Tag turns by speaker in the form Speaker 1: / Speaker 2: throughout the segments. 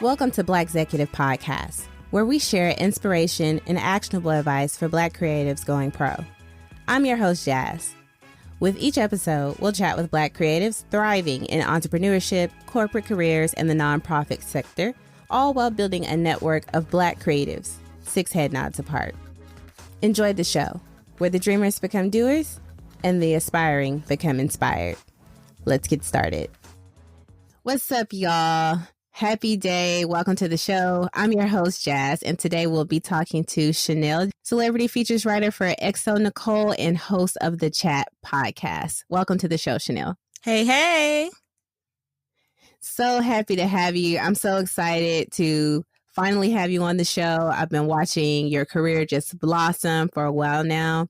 Speaker 1: Welcome to Blackxecutive Podcast, where we share inspiration and actionable advice for Black creatives going pro. I'm your host, Jazz. With each episode, we'll chat with Black creatives thriving in entrepreneurship, corporate careers, and the nonprofit sector, all while building a network of Black creatives, 6 head nods apart. Enjoy the show, where the dreamers become doers and the aspiring become inspired. Let's get started. What's up, y'all? Happy day. Welcome to the show. I'm your host, Jazz, and today we'll be talking to Shanelle, celebrity features writer for XO Nicole and host of the Chat podcast. Welcome to the show, Shanelle.
Speaker 2: Hey.
Speaker 1: So happy to have you. I'm so excited to finally have you on the show. I've been watching your career just blossom for a while now.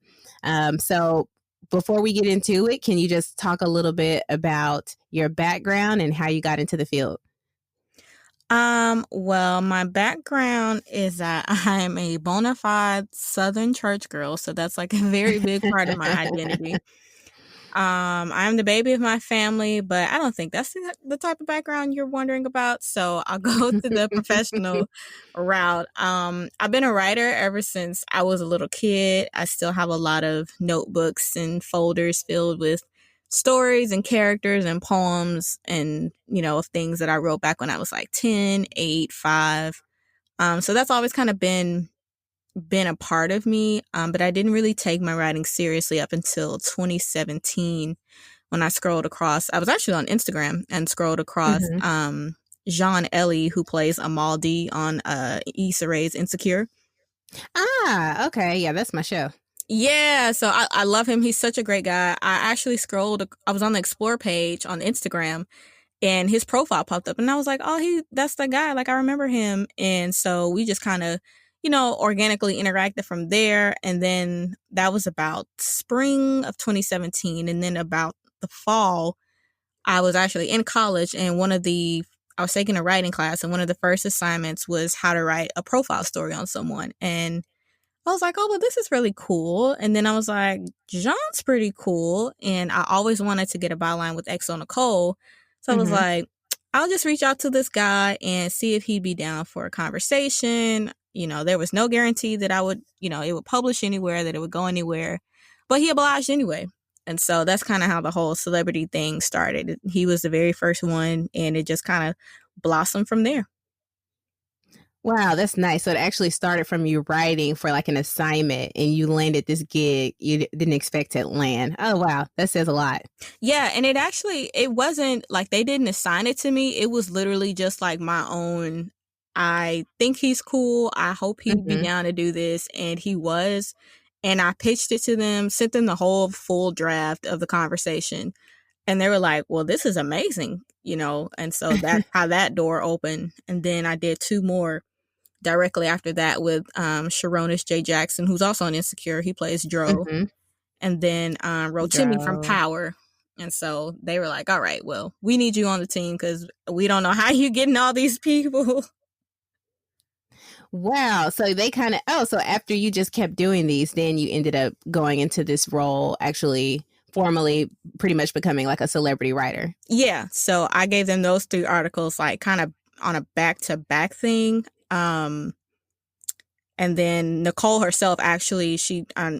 Speaker 1: So before we get into it, can you just talk a little bit about your background and how you got into the field?
Speaker 2: Well, my background is that I am a bona fide Southern church girl, so that's like a very big part of my identity. I'm the baby of my family, but I don't think that's the type of background you're wondering about, so I'll go to the professional route. I've been a writer ever since I was a little kid. I still have a lot of notebooks and folders filled with stories and characters and poems and, of things that I wrote back when I was like 10, 8, 5. So that's always kind of been a part of me. But I didn't really take my writing seriously up until 2017 when I scrolled across. I was actually on Instagram and scrolled across Genai, who plays Amaldi on Issa Rae's Insecure.
Speaker 1: Ah, okay. Yeah, that's my show.
Speaker 2: Yeah, so I love him. He's such a great guy. I actually I was on the Explore page on Instagram and his profile popped up and I was like, oh, that's the guy. Like, I remember him. And so we just kind of, organically interacted from there. And then that was about spring of 2017. And then about the fall, I was actually in college and I was taking a writing class and one of the first assignments was how to write a profile story on someone. And I was like, oh, well, this is really cool. And then I was like, John's pretty cool. And I always wanted to get a byline with XO Nicole. So I was like, I'll just reach out to this guy and see if he'd be down for a conversation. There was no guarantee that I would, it would publish anywhere, that it would go anywhere. But he obliged anyway. And so that's kind of how the whole celebrity thing started. He was the very first one and it just kind of blossomed from there.
Speaker 1: Wow, that's nice. So it actually started from you writing for like an assignment and you landed this gig you didn't expect to land. Oh, wow. That says a lot.
Speaker 2: Yeah. And it wasn't like they didn't assign it to me. It was literally just like my own, I think he's cool. I hope he'd be down to do this. And he was. And I pitched it to them, sent them the whole full draft of the conversation. And they were like, well, this is amazing, And so that's how that door opened. And then I did 2 more directly after that with Sharonis J. Jackson, who's also on Insecure. He plays Dro. And then Rotimi from Power. And so they were like, all right, well, we need you on the team because we don't know how you getting all these people.
Speaker 1: Wow. So they kind of, so after you just kept doing these, then you ended up going into this role, actually formally pretty much becoming like a celebrity writer.
Speaker 2: Yeah. So I gave them those 3 articles, like kind of on a back-to-back thing. And then Nicole herself, actually,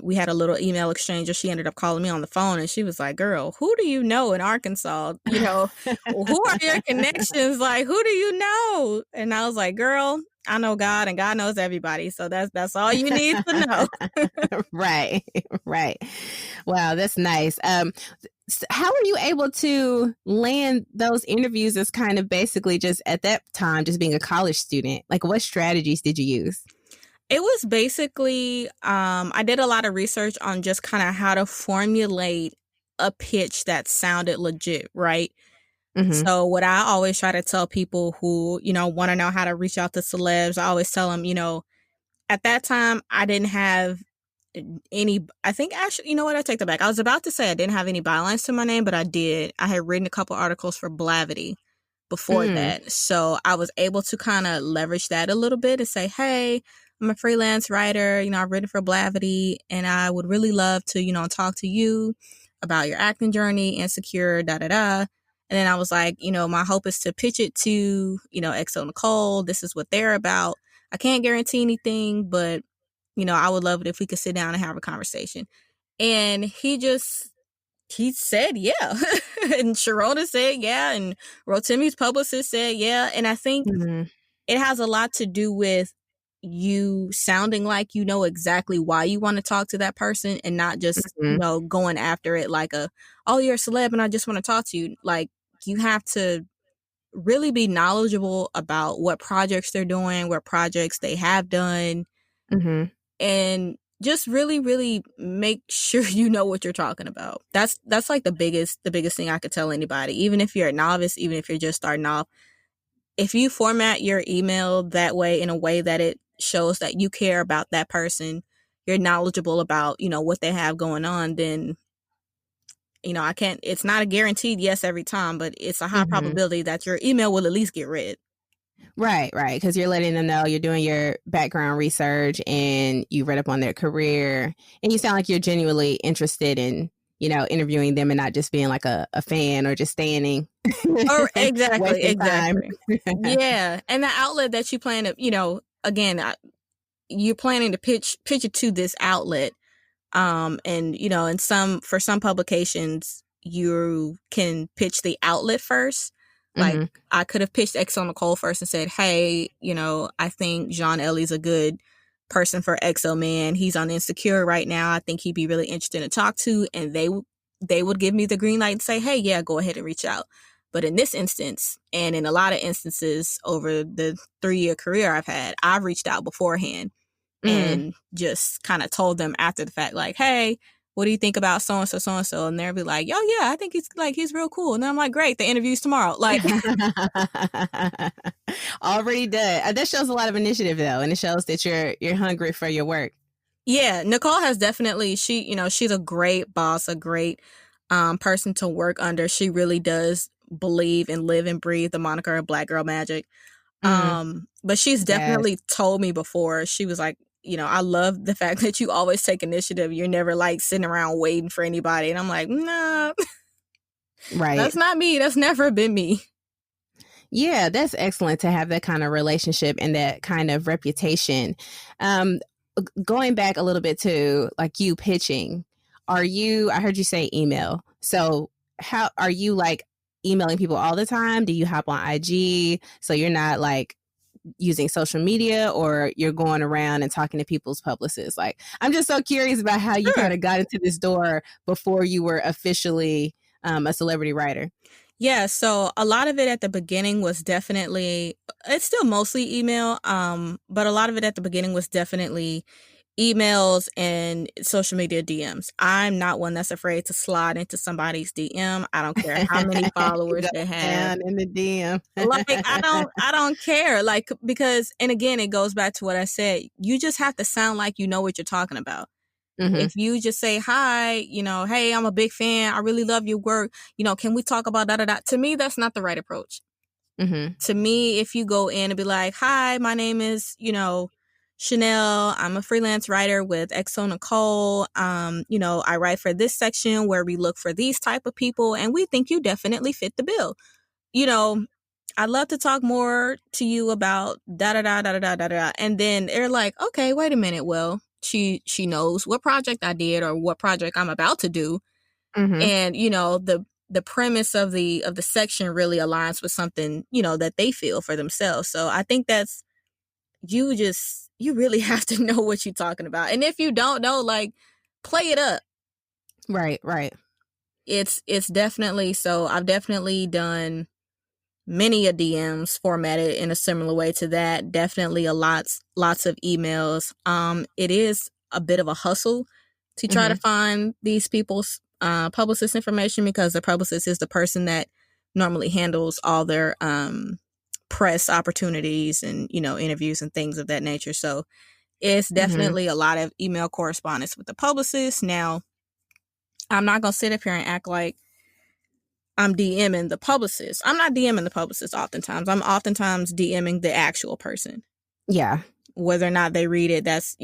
Speaker 2: we had a little email exchange, or she ended up calling me on the phone and she was like, girl, who do you know in Arkansas? Who are your connections? Like, who do you know? And I was like, girl, I know God and God knows everybody. So that's all you need to know.
Speaker 1: Right. Wow, that's nice. How were you able to land those interviews as kind of basically just at that time, just being a college student? Like, what strategies did you use?
Speaker 2: It was basically, I did a lot of research on just kind of how to formulate a pitch that sounded legit, right? So what I always try to tell people who, want to know how to reach out to celebs, I always tell them, at that time, I didn't have I think actually, you know what? I take that back. I was about to say I didn't have any bylines to my name, but I did. I had written a couple articles for Blavity before that. So I was able to kind of leverage that a little bit and say, hey, I'm a freelance writer. I've written for Blavity and I would really love to, talk to you about your acting journey, Insecure, da-da-da. And then I was like, my hope is to pitch it to, XO Nicole. This is what they're about. I can't guarantee anything, but, I would love it if we could sit down and have a conversation. And he said, yeah. And Sharona said, yeah. And Rotimi's publicist said, yeah. And I think it has a lot to do with you sounding like you know exactly why you want to talk to that person and not just, going after it like oh, you're a celeb and I just want to talk to you. Like, you have to really be knowledgeable about what projects they're doing, what projects they have done, and just really, really make sure you know what you're talking about. That's like the biggest thing I could tell anybody, even if you're a novice, even if you're just starting off. If you format your email that way, in a way that it shows that you care about that person, you're knowledgeable about, what they have going on, then, it's not a guaranteed yes every time, but it's a high probability that your email will at least get read.
Speaker 1: Right. Because you're letting them know you're doing your background research and you read up on their career and you sound like you're genuinely interested in, interviewing them and not just being like a fan or just standing.
Speaker 2: Oh, exactly.
Speaker 1: Time.
Speaker 2: Yeah. And the outlet that you plan to, again, you're planning to pitch it to this outlet. And, for some publications, you can pitch the outlet first. Like, I could have pitched XO Nicole first and said, hey, I think Jean-Ellie's a good person for XO Man. He's on Insecure right now. I think he'd be really interesting to talk to. And they would give me the green light and say, hey, yeah, go ahead and reach out. But in this instance, and in a lot of instances over the 3-year career I've had, I've reached out beforehand and just kind of told them after the fact, like, hey, what do you think about so-and-so, so-and-so? And they'll be like, oh, yeah, I think he's real cool. And I'm like, great, the interview's tomorrow. Like,
Speaker 1: already done. That shows a lot of initiative, though. And it shows that you're hungry for your work.
Speaker 2: Yeah, Nicole has definitely, she's a great boss, a great person to work under. She really does believe and live and breathe the moniker of Black Girl Magic. But she's definitely told me before, she was like, I love the fact that you always take initiative. You're never like sitting around waiting for anybody. And I'm like, nah, right. That's not me. That's never been me.
Speaker 1: Yeah, that's excellent to have that kind of relationship and that kind of reputation. Going back a little bit to like you pitching, I heard you say email. So how are you like emailing people all the time? Do you hop on IG? So you're not like using social media, or you're going around and talking to people's publicists? Like, I'm just so curious about how you kind of got into this door before you were officially a celebrity writer.
Speaker 2: Yeah, so a lot of it at the beginning was definitely, it's still mostly email, but a lot of it at the beginning was definitely emails and social media DMs. I'm not one that's afraid to slide into somebody's DM. I don't care how many followers they have
Speaker 1: in the DM.
Speaker 2: Like, I don't care. Like, because, and again, it goes back to what I said. You just have to sound like you know what you're talking about. If you just say, hi, hey, I'm a big fan. I really love your work. Can we talk about da-da-da? To me, that's not the right approach. To me, if you go in and be like, hi, my name is, Shanelle. I'm a freelance writer with XO Nicole. I write for this section where we look for these type of people, and we think you definitely fit the bill. I'd love to talk more to you about da-da-da. And then they're like, okay, wait a minute. Well, she knows what project I did or what project I'm about to do. And, the premise of the section really aligns with something, that they feel for themselves. So I think that's, you really have to know what you're talking about. And if you don't know, like, play it up.
Speaker 1: Right.
Speaker 2: It's definitely, so I've definitely done many a DMs formatted in a similar way to that. Definitely lots of emails. It is a bit of a hustle to try to find these people's publicist information, because the publicist is the person that normally handles all their press opportunities and, interviews and things of that nature. So it's definitely a lot of email correspondence with the publicist. Now, I'm not going to sit up here and act like I'm DMing the publicist. I'm not DMing the publicist oftentimes. I'm oftentimes DMing the actual person.
Speaker 1: Yeah.
Speaker 2: Whether or not they read it, that's,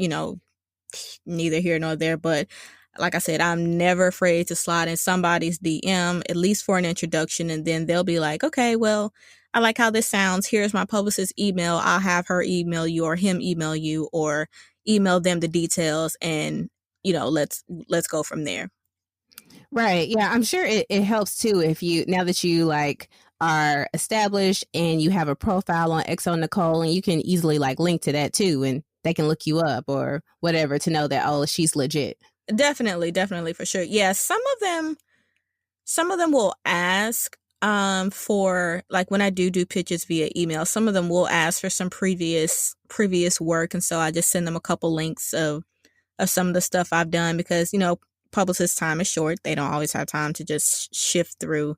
Speaker 2: neither here nor there. But like I said, I'm never afraid to slide in somebody's DM, at least for an introduction. And then they'll be like, okay, well, I like how this sounds. Here's my publicist's email. I'll have her email you or him email you, or email them the details, and, let's go from there.
Speaker 1: Right. Yeah. I'm sure it helps too if you, now that you like are established and you have a profile on Exo Nicole, and you can easily like link to that too, and they can look you up or whatever to know that, oh, she's legit.
Speaker 2: Definitely, for sure. Yeah, some of them will ask for, like, when I do pitches via email, some of them will ask for some previous work, and so I just send them a couple links of some of the stuff I've done, because publicist time is short. They don't always have time to just shift through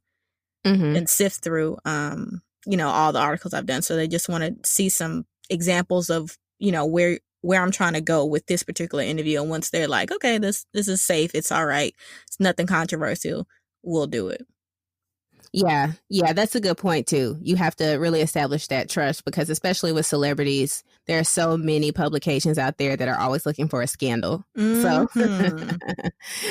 Speaker 2: and sift through all the articles I've done, so they just want to see some examples of where I'm trying to go with this particular interview. And once they're like, okay, this is safe, it's all right, it's nothing controversial, we'll do it.
Speaker 1: Yeah, that's a good point too. You have to really establish that trust, because especially with celebrities, there are so many publications out there that are always looking for a scandal. So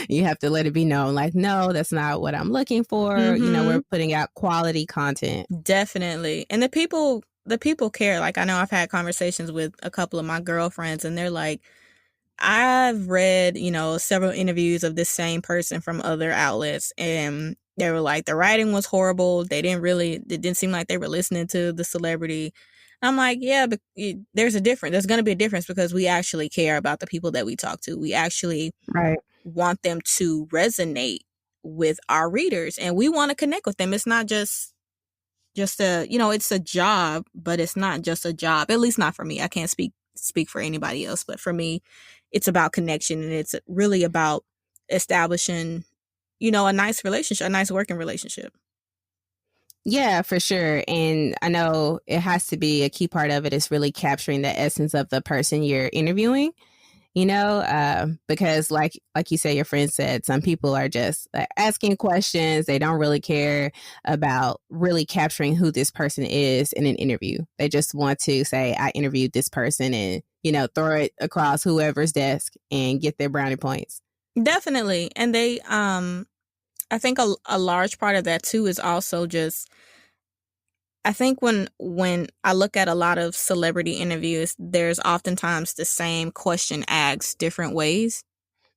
Speaker 1: you have to let it be known, like, no, that's not what I'm looking for. We're putting out quality content.
Speaker 2: Definitely. And the people care. Like, I know I've had conversations with a couple of my girlfriends, and they're like, I've read, several interviews of this same person from other outlets, and they were like, the writing was horrible. It didn't seem like they were listening to the celebrity. I'm like, yeah, but there's a difference. There's going to be a difference, because we actually care about the people that we talk to. We actually want them to resonate with our readers, and we want to connect with them. It's not just it's a job, but it's not just a job. At least not for me. I can't speak for anybody else, but for me, it's about connection, and it's really about establishing a nice relationship, a nice working relationship.
Speaker 1: Yeah, for sure. And I know it has to be a key part of it is really capturing the essence of the person you're interviewing, because like you said, your friend said, some people are just asking questions. They don't really care about really capturing who this person is in an interview. They just want to say, I interviewed this person, and, throw it across whoever's desk and get their brownie points.
Speaker 2: Definitely. And they, I think a large part of that too is also just, I think when I look at a lot of celebrity interviews, there's oftentimes the same question asked different ways.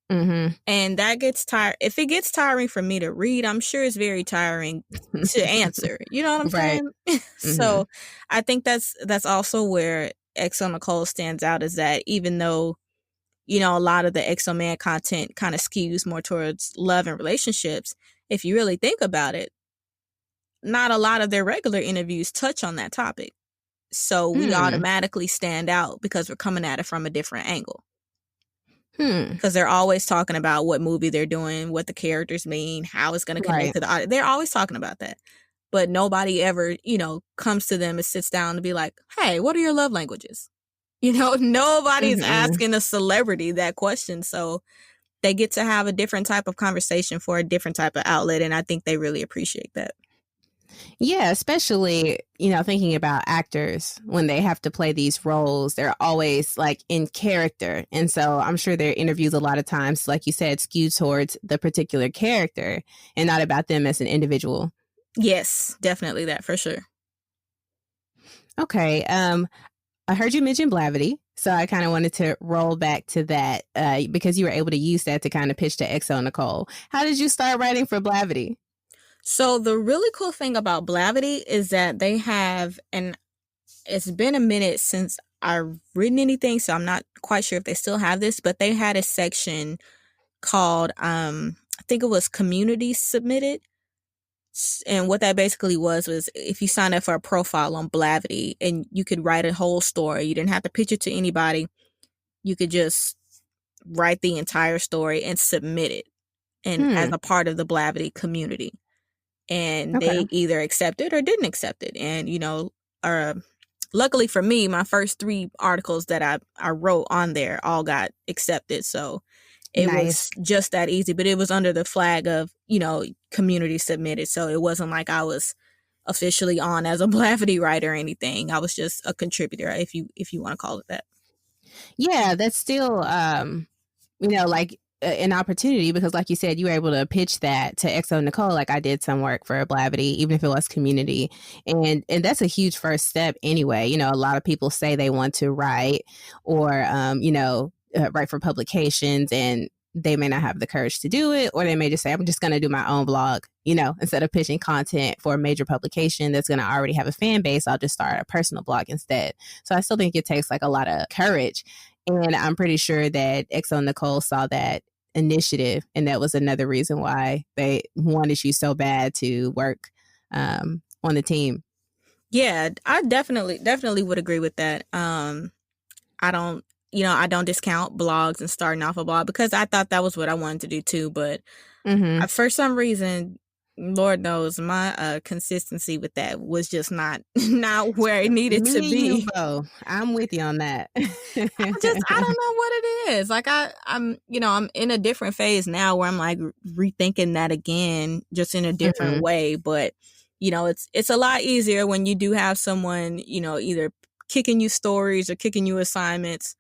Speaker 2: And that gets tired. If it gets tiring for me to read, I'm sure it's very tiring to answer. You know what I'm saying? So I think that's also where Exo Nicole stands out, is that even though, a lot of the Exo Man content kind of skews more towards love and relationships, if you really think about it, not a lot of their regular interviews touch on that topic. So we automatically stand out because we're coming at it from a different angle. Because they're always talking about what movie they're doing, what the characters mean, how it's going to connect to the audience. They're always talking about that. But nobody ever, comes to them and sits down to be like, hey, what are your love languages? Nobody's asking a celebrity that question. So they get to have a different type of conversation for a different type of outlet. And I think they really appreciate that.
Speaker 1: Yeah, especially, thinking about actors when they have to play these roles, they're always like in character. And so I'm sure their interviews a lot of times, like you said, skew towards the particular character and not about them as an individual.
Speaker 2: Yes, definitely that, for sure.
Speaker 1: Okay. I heard you mention Blavity, so I kind of wanted to roll back to that because you were able to use that to kind of pitch to Exo Nicole. How did you start writing for Blavity?
Speaker 2: So the really cool thing about Blavity is that they have, and it's been a minute since I've written anything, so I'm not quite sure if they still have this, but they had a section called, I think it was Community Submitted. And what that basically was if you sign up for a profile on Blavity, and you could write a whole story. You didn't have to pitch it to anybody. You could just write the entire story and submit it, and as a part of the Blavity community. And they either accepted or didn't accept it. And, luckily for me, my first 3 articles that I wrote on there all got accepted. So it was just that easy, but it was under the flag of, community submitted. So it wasn't like I was officially on as a Blavity writer or anything. I was just a contributor, if you want to call it that.
Speaker 1: Yeah, that's still, like an opportunity, because like you said, you were able to pitch that to XO Nicole. Like I did some work for Blavity, even if it was community, and that's a huge first step anyway. You know, a lot of people say they want to write or write for publications, and they may not have the courage to do it, or they may just say, I'm just going to do my own blog, instead of pitching content for a major publication that's going to already have a fan base. I'll just start a personal blog instead. So I still think it takes like a lot of courage. And I'm pretty sure that XO Nicole saw that initiative, and that was another reason why they wanted you so bad to work on the team.
Speaker 2: Yeah, I definitely would agree with that. I don't discount blogs and starting off a blog, because I thought that was what I wanted to do too. But for some reason, Lord knows, my consistency with that was just not where it needed to be.
Speaker 1: I'm with you on that.
Speaker 2: I don't know what it is. Like I'm in a different phase now where I'm like rethinking that again, just in a different way. But it's a lot easier when you do have someone, either kicking you stories or kicking you assignments,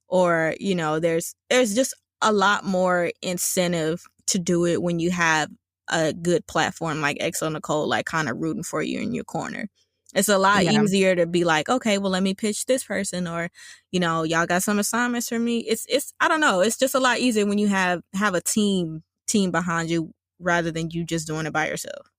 Speaker 2: or there's just a lot more incentive to do it when you have a good platform like XO Nicole, like kind of rooting for you in your corner. It's a lot easier to be like, okay, well, let me pitch this person, or y'all got some assignments for me. It's I don't know, it's just a lot easier when you have a team behind you rather than you just doing it by yourself.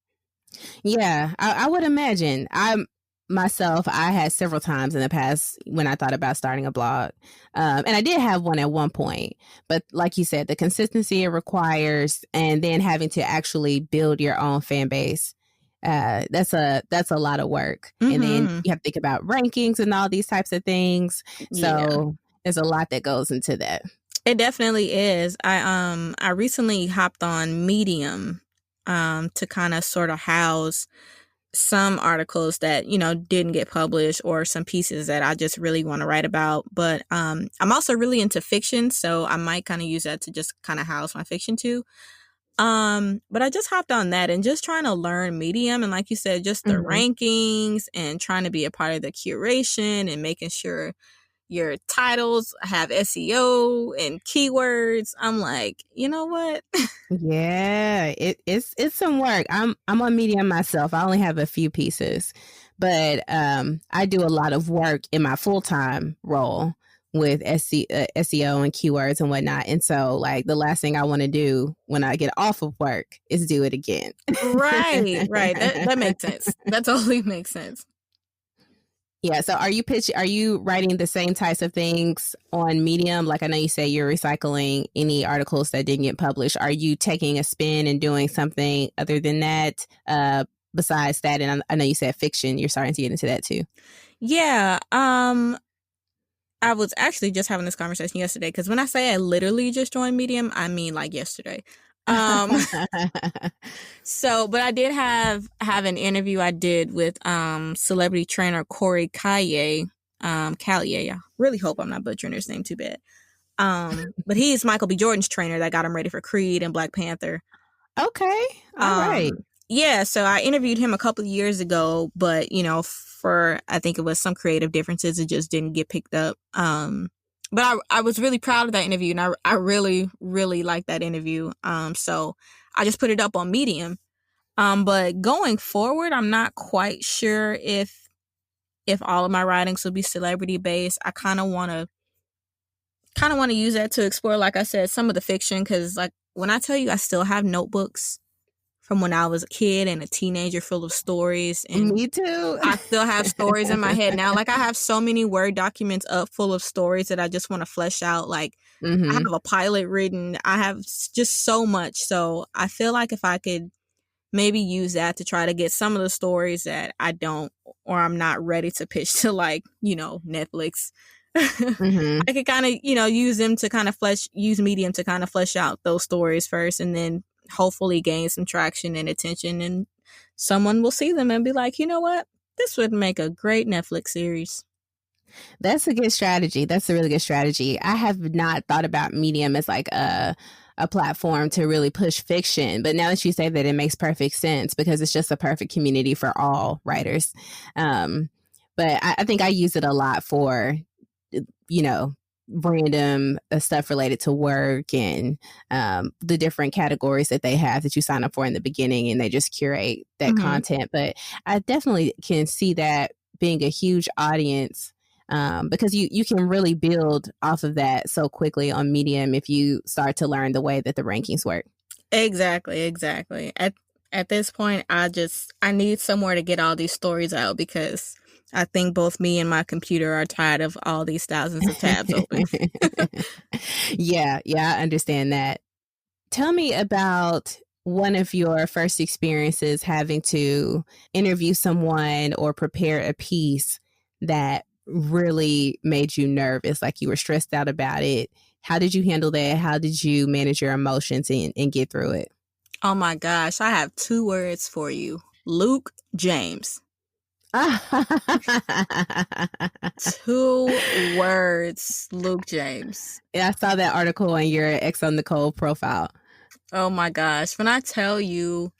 Speaker 1: Yeah, I would imagine. I had several times in the past when I thought about starting a blog. And I did have one at one point. But like you said, the consistency it requires, and then having to actually build your own fan base, that's a lot of work. And then you have to think about rankings and all these types of things. So there's a lot that goes into that.
Speaker 2: It definitely is. I recently hopped on Medium to kind of sort of house some articles that didn't get published, or some pieces that I just really want to write about. But I'm also really into fiction, so I might kind of use that to just kind of house my fiction too. But I just hopped on that and just trying to learn Medium, and like you said, just the rankings, and trying to be a part of the curation, and making sure your titles have SEO and keywords. I'm like, you know what?
Speaker 1: Yeah, it's some work. I'm on Medium myself. I only have a few pieces, but I do a lot of work in my full-time role with SEO and keywords and whatnot. And so like the last thing I want to do when I get off of work is do it again.
Speaker 2: Right. That makes sense. That totally makes sense.
Speaker 1: Yeah. So are you writing the same types of things on Medium? Like I know you say you're recycling any articles that didn't get published. Are you taking a spin and doing something other than that besides that? And I know you said fiction. You're starting to get into that too. Yeah.
Speaker 2: I was actually just having this conversation yesterday, because when I say I literally just joined Medium, I mean like yesterday. So, but I did have an interview I did with celebrity trainer Corey Callier. Callier. I really hope I'm not butchering his name too bad. But he's Michael B. Jordan's trainer that got him ready for Creed and Black Panther.
Speaker 1: Okay. All right.
Speaker 2: Yeah, so I interviewed him a couple of years ago, but for I think it was some creative differences, it just didn't get picked up. But I was really proud of that interview, and I really, really liked that interview. So I just put it up on Medium. But going forward, I'm not quite sure if all of my writings will be celebrity based. I kind of want to use that to explore, like I said, some of the fiction, because like when I tell you, I still have notebooks from when I was a kid and a teenager full of stories. And
Speaker 1: me too.
Speaker 2: I still have stories in my head now. Like I have so many Word documents up full of stories that I just want to flesh out. Like I have a pilot written. I have just so much. So I feel like if I could maybe use that to try to get some of the stories that I don't, or I'm not ready to pitch to, like, Netflix. I could kind of, use them to kind of use Medium to kind of flesh out those stories first, and then hopefully gain some traction and attention, and someone will see them and be like, you know what, this would make a great Netflix series.
Speaker 1: That's a good strategy. That's a really good strategy. I have not thought about Medium as like a platform to really push fiction, but now that you say that, it makes perfect sense, because it's just a perfect community for all writers. But I think I use it a lot for random stuff related to work and the different categories that they have that you sign up for in the beginning, and they just curate that content. But I definitely can see that being a huge audience, because you can really build off of that so quickly on Medium if you start to learn the way that the rankings work.
Speaker 2: Exactly. At this point, I need somewhere to get all these stories out, because I think both me and my computer are tired of all these thousands of tabs open.
Speaker 1: Yeah, I understand that. Tell me about one of your first experiences having to interview someone or prepare a piece that really made you nervous, like you were stressed out about it. How did you handle that? How did you manage your emotions and get through it?
Speaker 2: Oh my gosh, I have 2 words for you. Luke James. 2 words, Luke James.
Speaker 1: Yeah, I saw that article on your X on Nicole profile.
Speaker 2: Oh my gosh. When I tell you,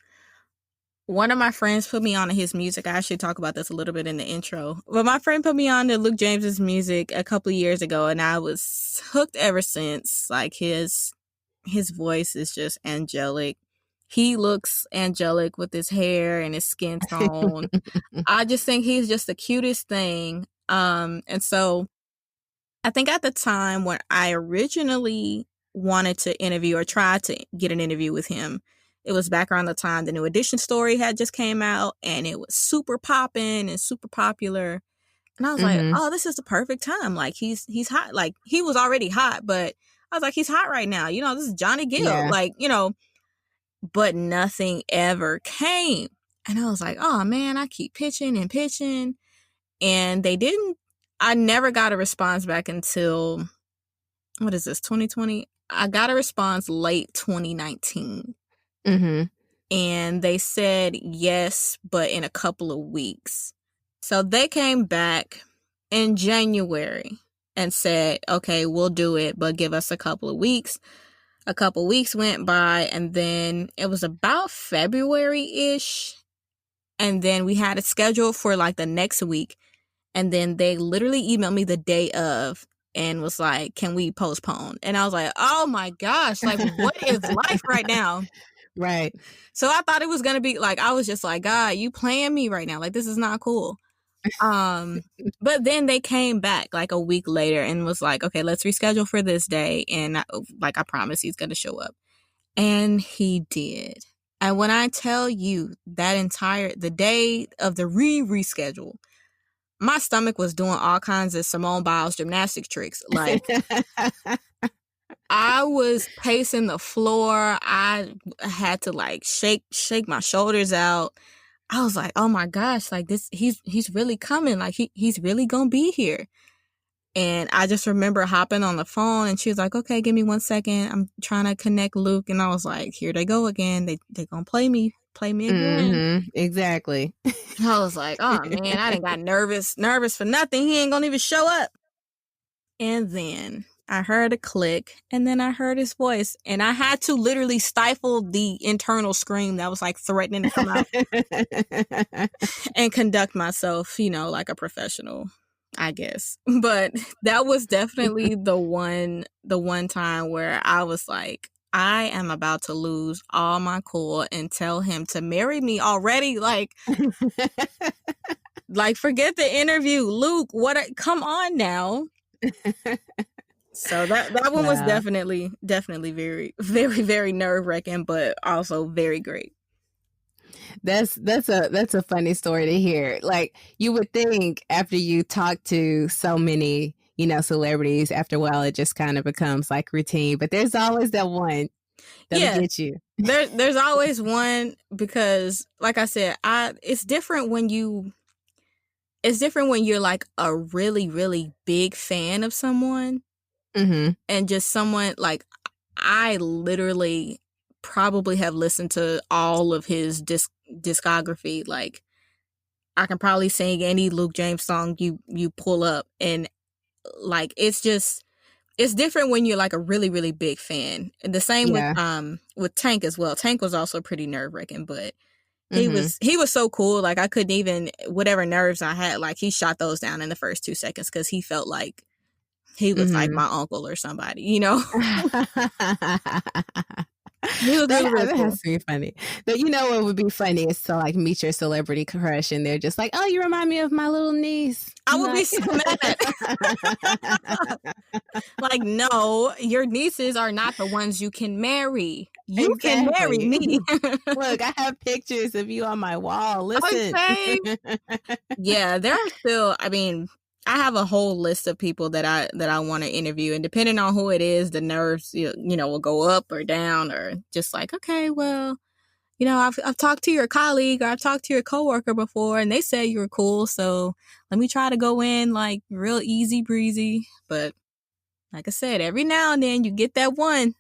Speaker 2: one of my friends put me on to his music. I actually talk about this a little bit in the intro. But my friend put me on to Luke James's music a couple of years ago, and I was hooked ever since. Like, his voice is just angelic. He looks angelic with his hair and his skin tone. I just think he's just the cutest thing. And so I think at the time when I originally wanted to interview or tried to get an interview with him, it was back around the time the New Edition story had just came out, and it was super popping and super popular. And I was like, oh, this is the perfect time. Like, he's hot. Like, he was already hot, but I was like, he's hot right now. You know, this is Johnny Gill.
Speaker 1: Yeah.
Speaker 2: Like, you know, but nothing ever came. And I was like, oh man, I keep pitching and pitching. And they didn't. I never got a response back until, what is this, 2020? I got a response late 2019. And they said yes, but in a couple of weeks. So they came back in January and said, okay, we'll do it, but give us a couple of weeks. A couple of weeks went by, and then it was about February-ish. And then we had it scheduled for like the next week. And then they literally emailed me the day of and was like, can we postpone? And I was like, oh my gosh, like, what is life right now?
Speaker 1: Right.
Speaker 2: So I thought it was going to be like, I was just like, God, you playing me right now. Like, this is not cool. But then they came back like a week later and was like, okay, let's reschedule for this day. And I promise he's going to show up. And he did. And when I tell you the day of the reschedule, my stomach was doing all kinds of Simone Biles gymnastic tricks. Like, I was pacing the floor. I had to like shake my shoulders out. I was like, oh my gosh, like this, he's really coming. Like he's really gonna be here. And I just remember hopping on the phone, and she was like, okay, give me 1 second. I'm trying to connect Luke. And I was like, here they go again. They gonna play me again.
Speaker 1: Exactly.
Speaker 2: I was like, oh man, I done got nervous for nothing. He ain't gonna even show up. And then I heard a click, and then I heard his voice, and I had to literally stifle the internal scream that was like threatening to come out and conduct myself, you know, like a professional, I guess. But that was definitely the one time where I was like, I am about to lose all my cool and tell him to marry me already. Like, forget the interview. Luke, come on now. So that one was definitely very, very, very nerve-wracking, but also very great.
Speaker 1: That's a funny story to hear. Like, you would think after you talk to so many, you know, celebrities, after a while it just kind of becomes like routine, but there's always that one that'll get you.
Speaker 2: There's always one, because like I said, it's different when you're like a really, really big fan of someone. And just someone like, I literally probably have listened to all of his discography. Like, I can probably sing any Luke James song you pull up, and like, it's different when you're like a really, really big fan. And the same with Tank as well. Tank was also pretty nerve-wracking, but he was so cool. Like, I couldn't even, whatever nerves I had, like, he shot those down in the first 2 seconds, because he felt like he was like
Speaker 1: Mm-hmm.
Speaker 2: my uncle or somebody, you know. He was really, really
Speaker 1: That
Speaker 2: cool.
Speaker 1: has to be funny. But you know what would be funny is to like meet your celebrity crush and they're just like, oh, you remind me of my little niece.
Speaker 2: I would be
Speaker 1: Like...
Speaker 2: so mad. Like, no, your nieces are not the ones you can marry. You can marry
Speaker 1: Exactly.
Speaker 2: me.
Speaker 1: Look, I have pictures of you on my wall. Listen.
Speaker 2: Okay. Yeah, there are still, I mean, I have a whole list of people that I want to interview, and depending on who it is, the nerves, you know, will go up or down, or just like, okay, well, you know, I've talked to your colleague or I've talked to your coworker before and they said you were cool, so let me try to go in like real easy breezy. But like I said, every now and then you get that one.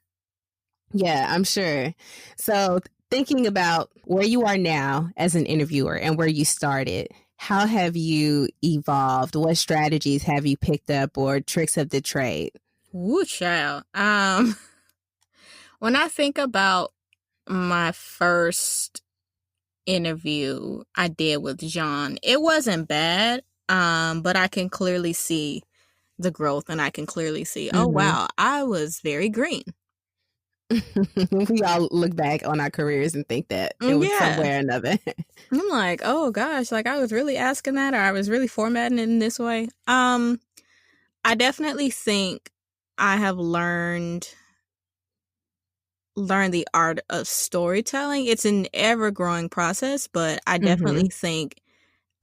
Speaker 1: Yeah, I'm sure. So thinking about where you are now as an interviewer and where you started, how have you evolved? What strategies have you picked up or tricks of the trade?
Speaker 2: Woo, child. When I think about my first interview I did with John, it wasn't bad. But I can clearly see the growth, and I can clearly see, oh
Speaker 1: Mm-hmm.
Speaker 2: wow, I was very green.
Speaker 1: We all look back on our careers and think that it was
Speaker 2: Yeah.
Speaker 1: somewhere or another.
Speaker 2: I'm like, oh gosh, like I was really asking that, or I was really formatting it in this way. I definitely think I have learned the art of storytelling. It's an ever growing process, but I
Speaker 1: Mm-hmm.
Speaker 2: definitely think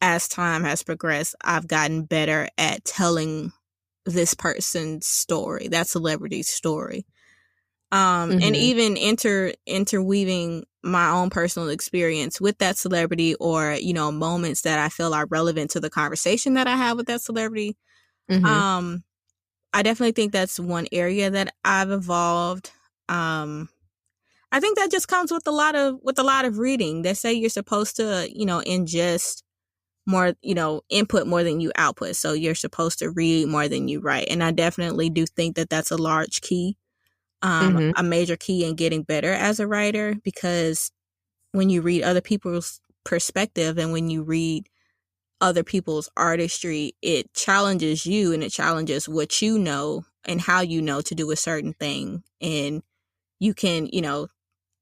Speaker 2: as time has progressed, I've gotten better at telling this person's story, that celebrity's story. And
Speaker 1: Mm-hmm.
Speaker 2: even interweaving my own personal experience with that celebrity, or, you know, moments that I feel are relevant to the conversation that I have with that celebrity.
Speaker 1: Mm-hmm.
Speaker 2: Um, I definitely think that's one area that I've evolved. Um, I think that just comes with a lot of reading. They say you're supposed to, you know, ingest more, you know, input more than you output. So you're supposed to read more than you write. And I definitely do think that that's a large key,
Speaker 1: Mm-hmm.
Speaker 2: a major key in getting better as a writer, because when you read other people's perspective and when you read other people's artistry, it challenges you and it challenges what you know and how you know to do a certain thing. And you can, you know,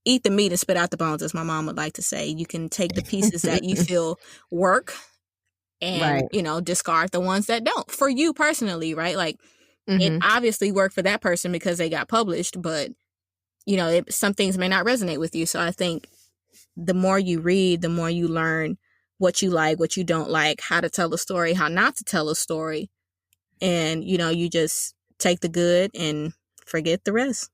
Speaker 2: eat the meat and spit out the bones, as my mom would like to say. You can take the pieces that you feel work and,
Speaker 1: Right.
Speaker 2: you know, discard the ones that don't, for you personally, right? Like, it
Speaker 1: Mm-hmm.
Speaker 2: obviously worked for that person because they got published, but, you know, some things may not resonate with you. So I think the more you read, the more you learn what you like, what you don't like, how to tell a story, how not to tell a story. And, you know, you just take the good and forget the rest.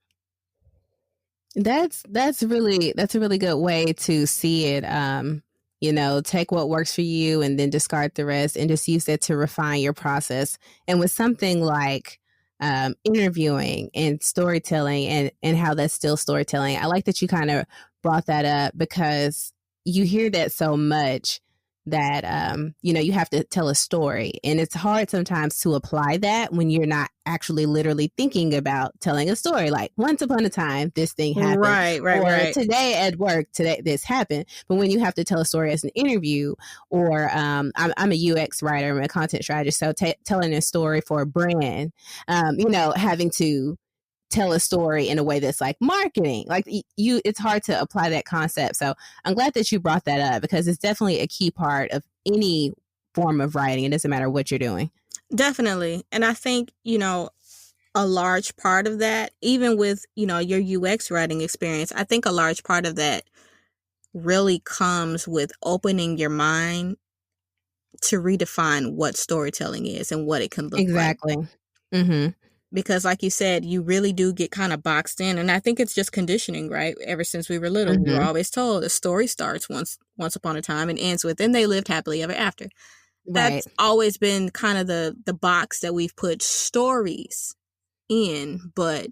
Speaker 1: That's a really good way to see it. You know, take what works for you and then discard the rest and just use that to refine your process. And with something like interviewing and storytelling and how that's still storytelling, I like that you kind of brought that up because you hear that so much that you know, you have to tell a story, and it's hard sometimes to apply that when you're not actually literally thinking about telling a story, like once upon a time this thing happened, or
Speaker 2: Right.
Speaker 1: today at work today this happened. But when you have to tell a story as an interview, or I'm a UX writer, I'm a content strategist, so telling a story for a brand, you know, having to tell a story in a way that's like marketing, like you, it's hard to apply that concept. So I'm glad that you brought that up because it's definitely a key part of any form of writing. It doesn't matter what you're doing.
Speaker 2: Definitely. And I think, you know, a large part of that, even with, you know, your UX writing experience, I think a large part of that really comes with opening your mind to redefine what storytelling is and what it can look like.
Speaker 1: Exactly. Mm-hmm.
Speaker 2: Because like you said, you really do get kind of boxed in. And I think it's just conditioning, right? Ever since we were little, we were
Speaker 1: Mm-hmm.
Speaker 2: always told a story starts once upon a time and ends with, and they lived happily ever after.
Speaker 1: Right.
Speaker 2: That's always been kind of the box that we've put stories in. But,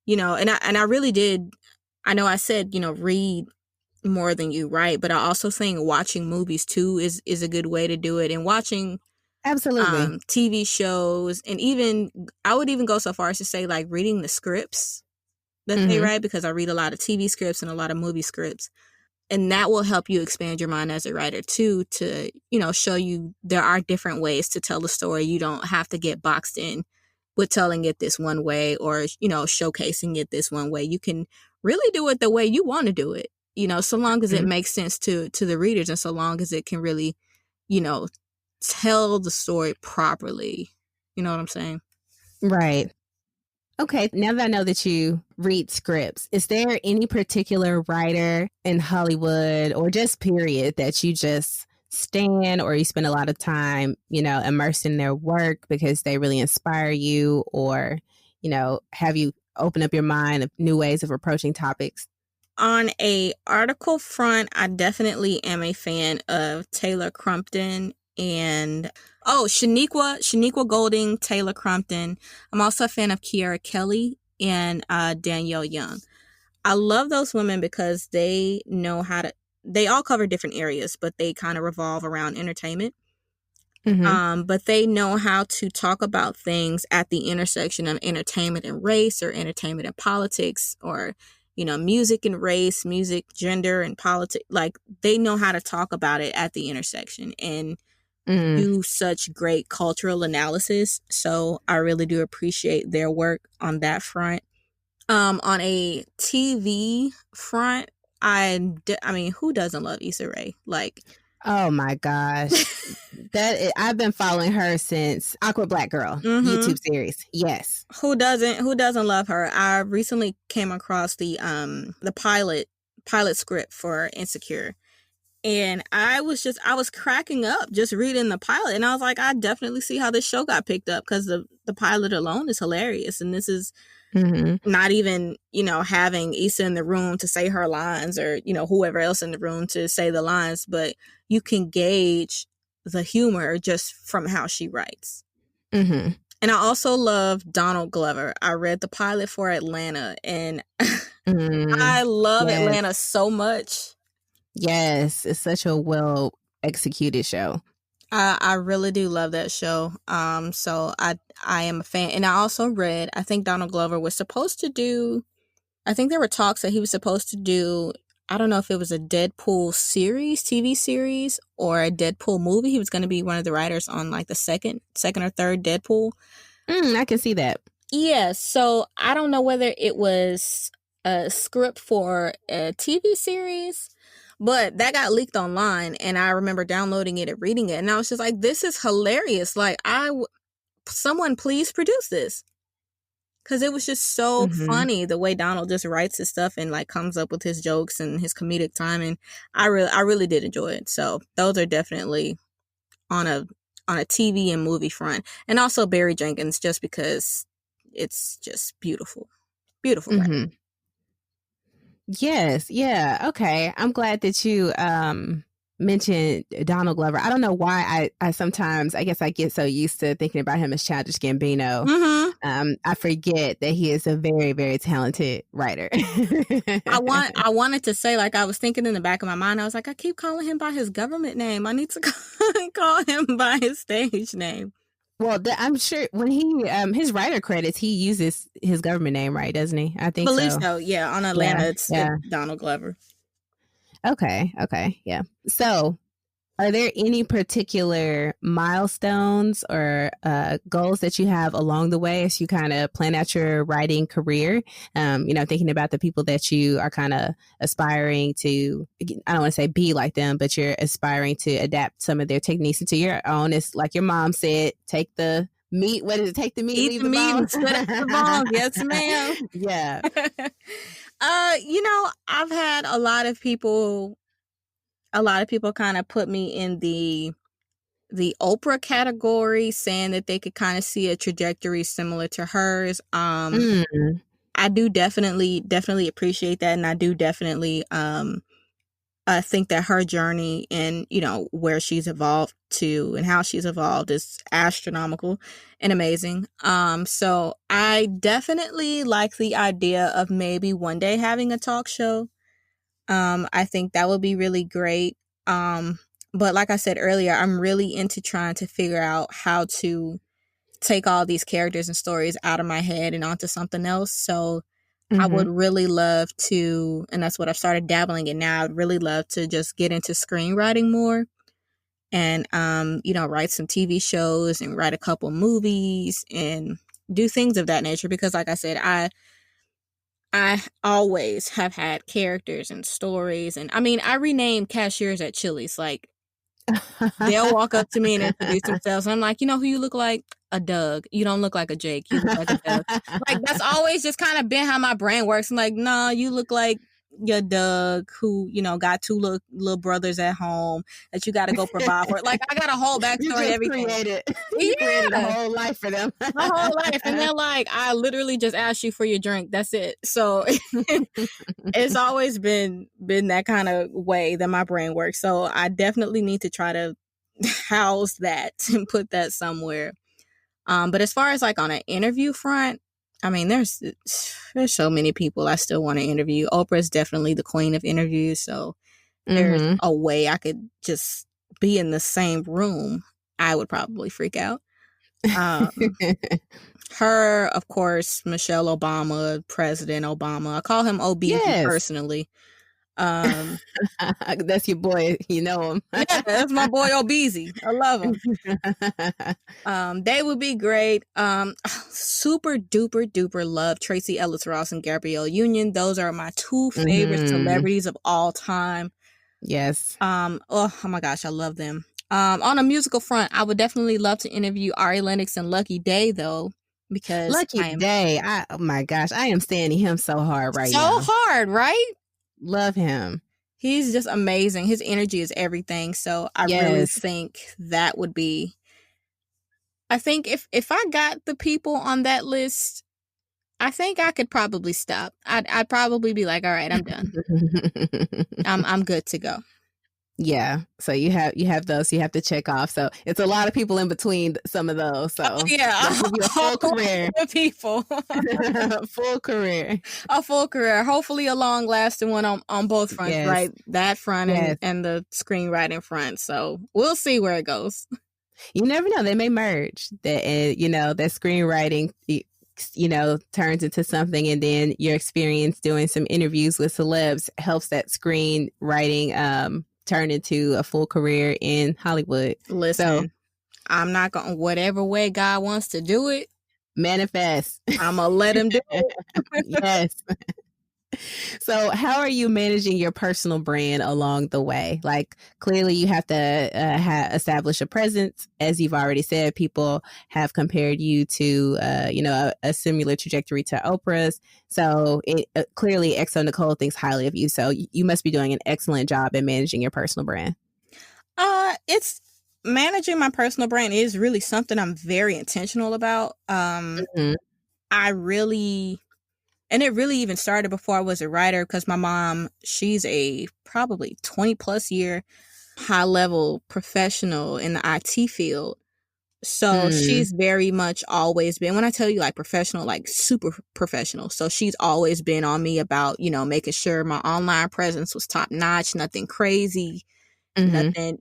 Speaker 2: you know, and I really did, I know I said, you know, read more than you write, but I also think watching movies too is a good way to do it. And watching
Speaker 1: Absolutely.
Speaker 2: TV shows, and even I would even go so far as to say like reading the scripts that they
Speaker 1: Mm-hmm.
Speaker 2: write, because I read a lot of TV scripts and a lot of movie scripts, and that will help you expand your mind as a writer too, to, you know, show you there are different ways to tell the story. You don't have to get boxed in with telling it this one way or, showcasing it this one way. You can really do it the way you want to do it, so long as it
Speaker 1: Mhm.
Speaker 2: makes sense to the readers and so long as it can really, you know, tell the story properly. You know what I'm saying?
Speaker 1: Right. Okay, now that I know that you read scripts, is there any particular writer in Hollywood or just period that you just stand or you spend a lot of time, immersed in their work because they really inspire you or, have you open up your mind of new ways of approaching topics?
Speaker 2: On a article front, I definitely am a fan of Taylor Crumpton and Shaniqua Golding, Taylor Crumpton. I'm also a fan of Kiara Kelly and Danielle Young. I love those women because they know how to. They all cover different areas, but they kind of revolve around entertainment.
Speaker 1: Mm-hmm.
Speaker 2: But they know how to talk about things at the intersection of entertainment and race, or entertainment and politics, or music and race, music, gender, and politics. Like, they know how to talk about it at the intersection and
Speaker 1: Mm.
Speaker 2: do such great cultural analysis. So I really do appreciate their work on that front. On a TV front, I mean, who doesn't love Issa Rae? Like,
Speaker 1: Oh my gosh. I've been following her since Awkward Black Girl
Speaker 2: mm-hmm.
Speaker 1: YouTube series. Yes.
Speaker 2: Who doesn't love her? I recently came across the pilot script for Insecure. And I was cracking up just reading the pilot, and I was like, I definitely see how this show got picked up because the pilot alone is hilarious, and this is not even having Issa in the room to say her lines or whoever else in the room to say the lines, but you can gauge the humor just from how she writes.
Speaker 1: Mm-hmm.
Speaker 2: And I also love Donald Glover. I read the pilot for Atlanta, and I love
Speaker 1: Yes.
Speaker 2: Atlanta so much.
Speaker 1: Yes, it's such a well executed show.
Speaker 2: I really do love that show. So I am a fan, and I also read. I think Donald Glover was supposed to do. I think there were talks that he was supposed to do. I don't know if it was a Deadpool series, TV series, or a Deadpool movie. He was going to be one of the writers on like the second or third Deadpool.
Speaker 1: I can see that.
Speaker 2: Yeah, so I don't know whether it was a script for a TV series, but that got leaked online, and I remember downloading it and reading it, and I was just like, this is hilarious. Like, someone please produce this. Because it was just so funny the way Donald just writes his stuff and like comes up with his jokes and his comedic timing. I really did enjoy it. So those are definitely on a TV and movie front, and also Barry Jenkins, just because it's just beautiful, beautiful. Right?
Speaker 1: Yes, yeah, okay. I'm glad that you mentioned Donald Glover. I don't know why I sometimes, I guess I get so used to thinking about him as Childish Gambino. I forget that he is a very, very talented writer.
Speaker 2: I wanted to say, like, I was thinking in the back of my mind, I was like, I keep calling him by his government name. I need to call him by his stage name.
Speaker 1: Well, I'm sure when he his writer credits, he uses his government name, right? Doesn't he? I think
Speaker 2: I believe so. Yeah, on Atlanta, it's Donald Glover.
Speaker 1: Okay, yeah. So, are there any particular milestones or goals that you have along the way as you kind of plan out your writing career? Thinking about the people that you are kind of aspiring to, I don't want to say be like them, but you're aspiring to adapt some of their techniques into your own. It's like your mom said, take the meat. What is it? Take the meat,
Speaker 2: eat
Speaker 1: leave
Speaker 2: the meat,
Speaker 1: bone.
Speaker 2: and spit out the bone. Yes, ma'am.
Speaker 1: Yeah.
Speaker 2: I've had a lot of people kind of put me in the Oprah category, saying that they could kind of see a trajectory similar to hers. I do definitely appreciate that, and I do definitely I think that her journey and where she's evolved to and how she's evolved is astronomical and amazing. So I definitely like the idea of maybe one day having a talk show. I think that would be really great. But like I said earlier, I'm really into trying to figure out how to take all these characters and stories out of my head and onto something else. So I would really love to, and that's what I've started dabbling in now. I'd really love to just get into screenwriting more and, write some TV shows and write a couple movies and do things of that nature because, like I said, I always have had characters and stories, and I mean, I renamed cashiers at Chili's. Like, they'll walk up to me and introduce themselves, and I'm like, you know who you look like? A Doug. You don't look like a Jake. You look like a Doug. Like, that's always just kind of been how my brain works. I'm like, no, you look like your Doug who, you know, got two little brothers at home that you got to go provide for. Like, I got a whole backstory and everything.
Speaker 1: You created a whole life for them.
Speaker 2: My whole life. And they're like, I literally just asked you for your drink. That's it. So it's always been that kind of way that my brain works. So I definitely need to try to house that and put that somewhere. But as far as like on an interview front, I mean, there's so many people I still want to interview. Oprah is definitely the queen of interviews. So there's a way I could just be in the same room. I would probably freak out. Her, of course, Michelle Obama, President Obama. I call him OBZ personally.
Speaker 1: That's your boy. You know him.
Speaker 2: Yeah, that's my boy OBZ. I love him. They would be great. Super duper duper love Tracy Ellis Ross and Gabrielle Union. Those are my two favorite celebrities of all time.
Speaker 1: Yes.
Speaker 2: Oh my gosh, I love them. On a musical front, I would definitely love to interview Ari Lennox and Lucky Day, though, because
Speaker 1: Day. Oh my gosh, I am standing him so hard now.
Speaker 2: So hard, right?
Speaker 1: Love him.
Speaker 2: He's just amazing. His energy is everything. So I really think that would be. I think if I got the people on that list, I think I could probably stop. I'd probably be like, all right, I'm done. I'm good to go.
Speaker 1: Yeah. So you have those you have to check off. So it's a lot of people in between some of those. So
Speaker 2: yeah,
Speaker 1: a full career.
Speaker 2: People.
Speaker 1: Full career.
Speaker 2: A full career. Hopefully a long lasting one on both fronts, right? That front and the screenwriting front. So we'll see where it goes.
Speaker 1: You never know. They may merge. That that screenwriting turns into something, and then your experience doing some interviews with celebs helps that screenwriting turn into a full career in Hollywood.
Speaker 2: Listen, I'm not going to, whatever way God wants to do it,
Speaker 1: manifest.
Speaker 2: I'm going to let him do it.
Speaker 1: Yes. So how are you managing your personal brand along the way? Like, clearly you have to establish a presence. As you've already said, people have compared you to, a similar trajectory to Oprah's. So clearly XO Nicole thinks highly of you. So you must be doing an excellent job at managing your personal brand.
Speaker 2: It's managing my personal brand is really something I'm very intentional about. I really... And it really even started before I was a writer because my mom, she's a probably 20 plus year high level professional in the IT field. So she's very much always been, when I tell you like professional, like super professional. So she's always been on me about, making sure my online presence was top notch, nothing crazy. Nothing,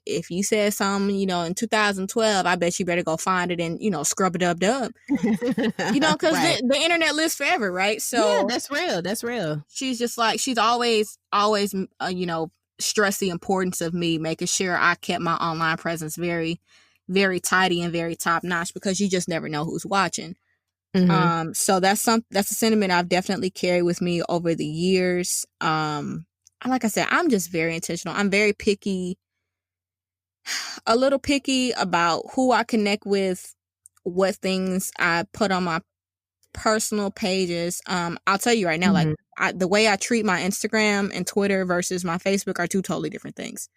Speaker 2: if you said something, in 2012, I bet you better go find it and, scrub it up. Because the internet lives forever, right? So
Speaker 1: yeah, that's real. That's real.
Speaker 2: She's just like, she's always, stressed the importance of me making sure I kept my online presence very, very tidy and very top notch because you just never know who's watching. So that's a sentiment I've definitely carried with me over the years. Like I said, I'm just very intentional. I'm very picky, a little picky about who I connect with, what things I put on my personal pages. I'll tell you right now, like the way I treat my Instagram and Twitter versus my Facebook are two totally different things.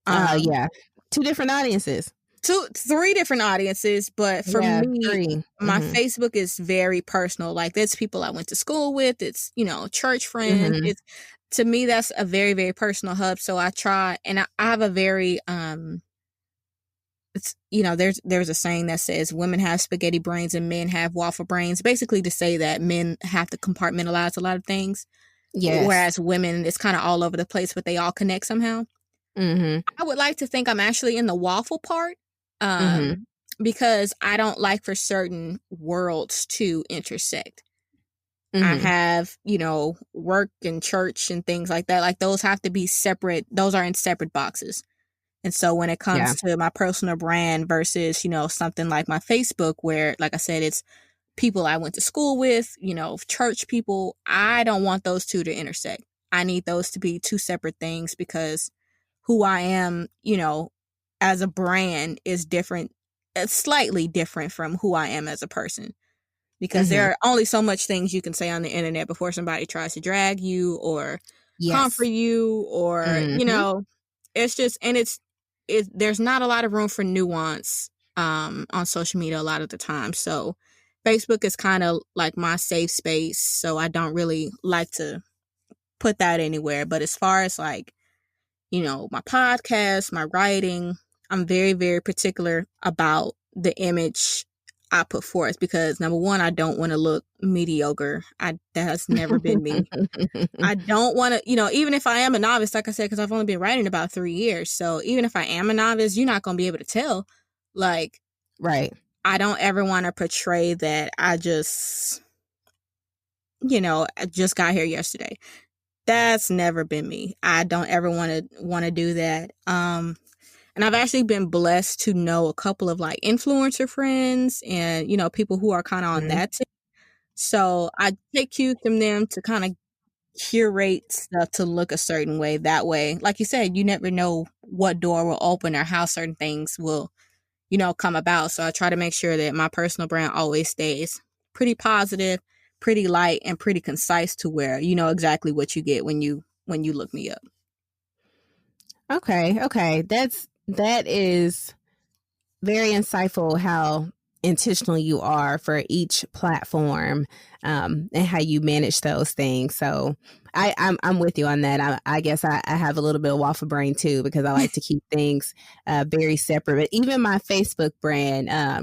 Speaker 1: Yeah. Two different audiences.
Speaker 2: Three different audiences, but for me, my Facebook is very personal. Like, there's people I went to school with. It's, church friends. It's, to me, that's a very, very personal hub. So I try, and I have a very, it's, there's a saying that says women have spaghetti brains and men have waffle brains, basically to say that men have to compartmentalize a lot of things. Yes. Whereas women, it's kind of all over the place, but they all connect somehow. I would like to think I'm actually in the waffle part. Because I don't like for certain worlds to intersect. I have, work and church and things like that. Like, those have to be separate. Those are in separate boxes. And so when it
Speaker 1: Yeah.
Speaker 2: comes to my personal brand versus, something like my Facebook, where, like I said, it's people I went to school with, church people, I don't want those two to intersect. I need those to be two separate things because who I am, as a brand is different. It's slightly different from who I am as a person, because there are only so much things you can say on the internet before somebody tries to drag you or come for
Speaker 1: Yes.
Speaker 2: you, or it's just, and there's not a lot of room for nuance on social media a lot of the time. So Facebook is kind of like my safe space, so I don't really like to put that anywhere. But as far as like, my podcast, my writing, I'm very, very particular about the image I put forth, because number one, I don't want to look mediocre. That has never been me. I don't want to, even if I am a novice, like I said, because I've only been writing about 3 years. So even if I am a novice, you're not going to be able to tell. Like,
Speaker 1: Right.
Speaker 2: I don't ever want to portray that I just, I just got here yesterday. That's never been me. I don't ever want to do that. And I've actually been blessed to know a couple of like influencer friends and, people who are kind of on that tip. So I take cues from them to kind of curate stuff to look a certain way. That way, like you said, you never know what door will open or how certain things will, come about. So I try to make sure that my personal brand always stays pretty positive, pretty light, and pretty concise, to where you know exactly what you get when you look me up.
Speaker 1: Okay. That is very insightful, how intentional you are for each platform, and how you manage those things. So I'm with you on that. I guess I have a little bit of waffle brain too, because I like to keep things very separate. But even my Facebook brand, I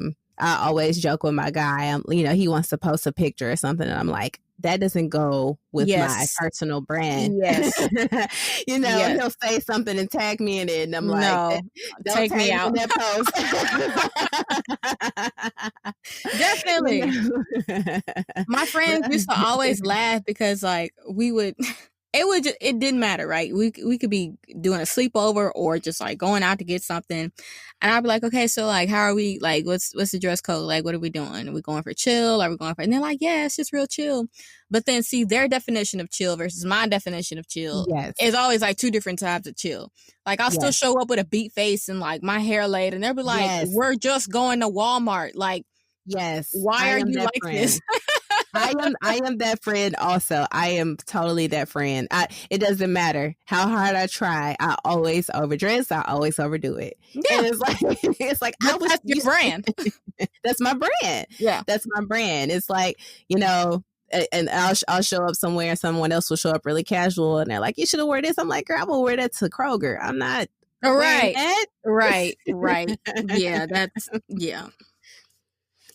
Speaker 1: always joke with my guy. He wants to post a picture or something, and I'm like, that doesn't go with my personal brand.
Speaker 2: Yes. Yes.
Speaker 1: He'll say something and tag me in it, and I'm like,
Speaker 2: No,
Speaker 1: don't
Speaker 2: take
Speaker 1: tag
Speaker 2: me out.
Speaker 1: in that
Speaker 2: post. Definitely. My friends used to always laugh because like we would it didn't matter, right? We could be doing a sleepover or just like going out to get something, and I'd be like, okay, so like, how are we, like, what's the dress code, like, what are we doing? Are we going for chill? Are we going for? And they're like, yeah, it's just real chill. But then see, their definition of chill versus my definition of chill is always like two different types of chill. Like, I'll still show up with a beat face and like my hair laid, and they'll be like, we're just going to Walmart. Like, why are you like this?
Speaker 1: I am that friend also. I am totally that friend. It doesn't matter how hard I try. I always overdress. I always overdo it. Yeah. And it's like
Speaker 2: that's your brand.
Speaker 1: That's my brand.
Speaker 2: Yeah.
Speaker 1: That's my brand. It's like, and I'll show up somewhere and someone else will show up really casual and they're like, you should have worn this. I'm like, girl, I will wear that to Kroger. I'm not wearing that.
Speaker 2: Right. Yeah, yeah.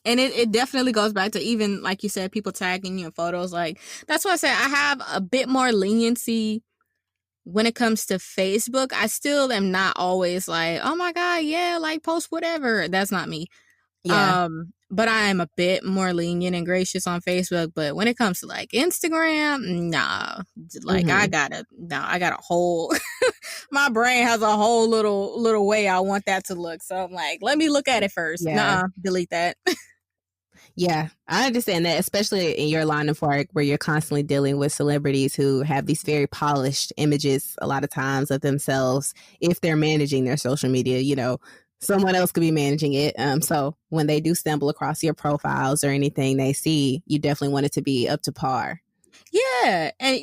Speaker 2: And it definitely goes back to, even like you said, people tagging you in photos. Like, that's why I say I have a bit more leniency when it comes to Facebook. I still am not always like, oh my God, yeah, like, post whatever. That's not me. Yeah. But I am a bit more lenient and gracious on Facebook. But when it comes to like Instagram, nah. Like, I got a whole my brain has a whole little way I want that to look. So I'm like, let me look at it first. Yeah. Delete that.
Speaker 1: Yeah, I understand that, especially in your line of work where you're constantly dealing with celebrities who have these very polished images a lot of times of themselves. If they're managing their social media, someone else could be managing it. So when they do stumble across your profiles or anything they see, you definitely want it to be up to par.
Speaker 2: Yeah. And,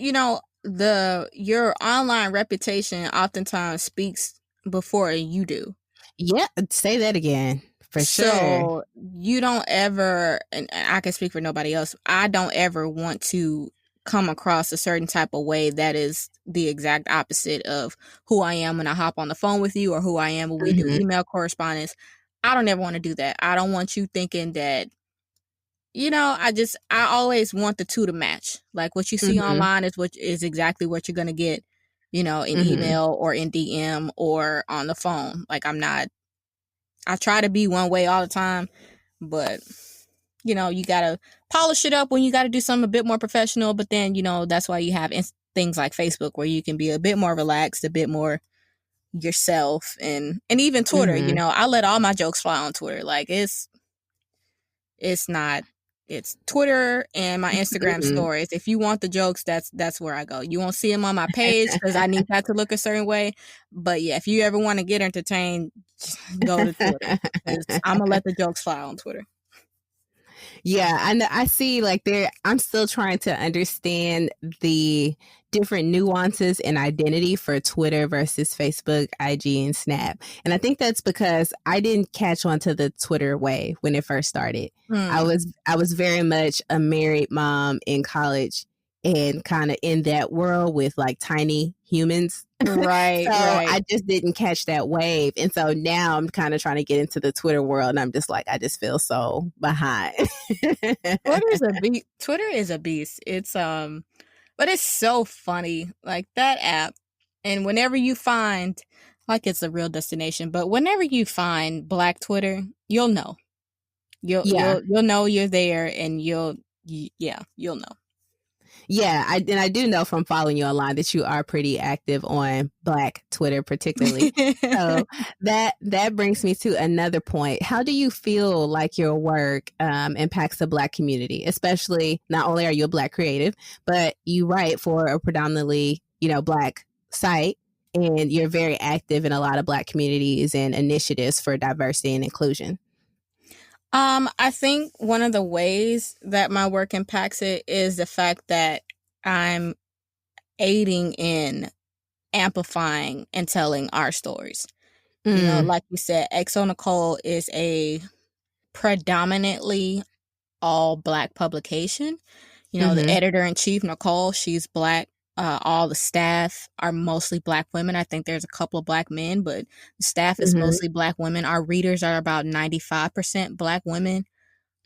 Speaker 2: your online reputation oftentimes speaks before you do.
Speaker 1: Yeah, say that again. For sure.
Speaker 2: So you don't ever, and I can speak for nobody else, I don't ever want to come across a certain type of way that is the exact opposite of who I am when I hop on the phone with you, or who I am when we do email correspondence. I don't ever want to do that. I don't want you thinking that, I always want the two to match. Like, what you see online is exactly what you're going to get, in email or in DM or on the phone. Like, I try to be one way all the time, but, you got to polish it up when you got to do something a bit more professional. But then, that's why you have things like Facebook, where you can be a bit more relaxed, a bit more, yourself, and even Twitter.
Speaker 1: Mm-hmm.
Speaker 2: I let all my jokes fly on Twitter. Like it's not. It's Twitter and my Instagram
Speaker 1: Mm-hmm.
Speaker 2: stories. If you want the jokes, that's where I go. You won't see them on my page because I need that to look a certain way. But yeah, if you ever want to get entertained, just go to Twitter because I'm gonna let the jokes fly on Twitter.
Speaker 1: Yeah, I know. I see. Like there, I'm still trying to understand the different nuances and identity for Twitter versus Facebook, IG, and Snap. And I think that's because I didn't catch on to the Twitter wave when it first started. I was very much a married mom in college and kind of in that world with like tiny humans.
Speaker 2: Right,
Speaker 1: So
Speaker 2: right.
Speaker 1: I just didn't catch that wave. And so now I'm kind of trying to get into the Twitter world and I'm just like, I just feel so behind.
Speaker 2: Twitter is a beast. It's but it's so funny. Like that app. And whenever you find, like, it's a real destination, but whenever you find Black Twitter, you'll know.
Speaker 1: Yeah.
Speaker 2: You'll know you're there, and you'll know.
Speaker 1: Yeah, I do know from following you online that you are pretty active on Black Twitter, particularly. So that brings me to another point. How do you feel like your work impacts the Black community? Especially, not only are you a Black creative, but you write for a predominantly Black site, and you're very active in a lot of Black communities and initiatives for diversity and inclusion.
Speaker 2: I think one of the ways that my work impacts it is the fact that I'm aiding in amplifying and telling our stories. Like you said, XO Nicole is a predominantly all Black publication. The editor-in-chief, Nicole, she's Black. All the staff are mostly Black women. I think there's a couple of Black men, but the staff is mostly Black women. Our readers are about 95% Black women.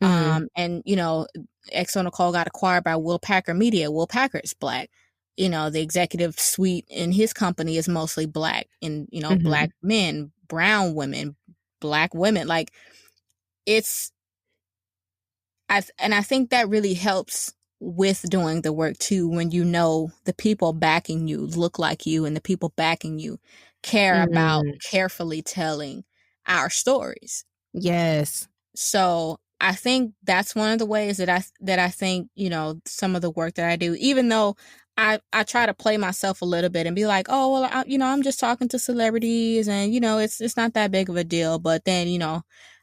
Speaker 2: And XO Nicole got acquired by Will Packer Media. Will Packer is Black. The executive suite in his company is mostly Black, and Black men, brown women, Black women. Like it's I think that really helps with doing the work too, when the people backing you look like you, and the people backing you care about carefully telling our stories.
Speaker 1: Yes.
Speaker 2: So I think that's one of the ways that I think, some of the work that I do, even though I try to play myself a little bit and be like, oh, well, I'm just talking to celebrities, and, it's not that big of a deal. But then,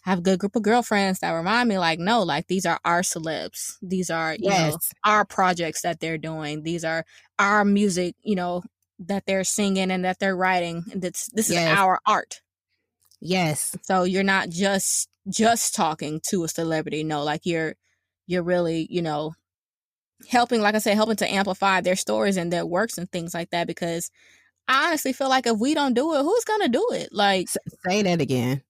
Speaker 2: I have a good group of girlfriends that remind me, like, no, like, these are our celebs. These are,
Speaker 1: Yes.
Speaker 2: our projects that they're doing. These are our music, that they're singing and that they're writing. And this is
Speaker 1: Yes.
Speaker 2: our art.
Speaker 1: Yes.
Speaker 2: So you're not just talking to a celebrity. No, like you're really, helping, like I said, helping to amplify their stories and their works and things like that. Because I honestly feel like if we don't do it, who's gonna do it? Like,
Speaker 1: Say that again.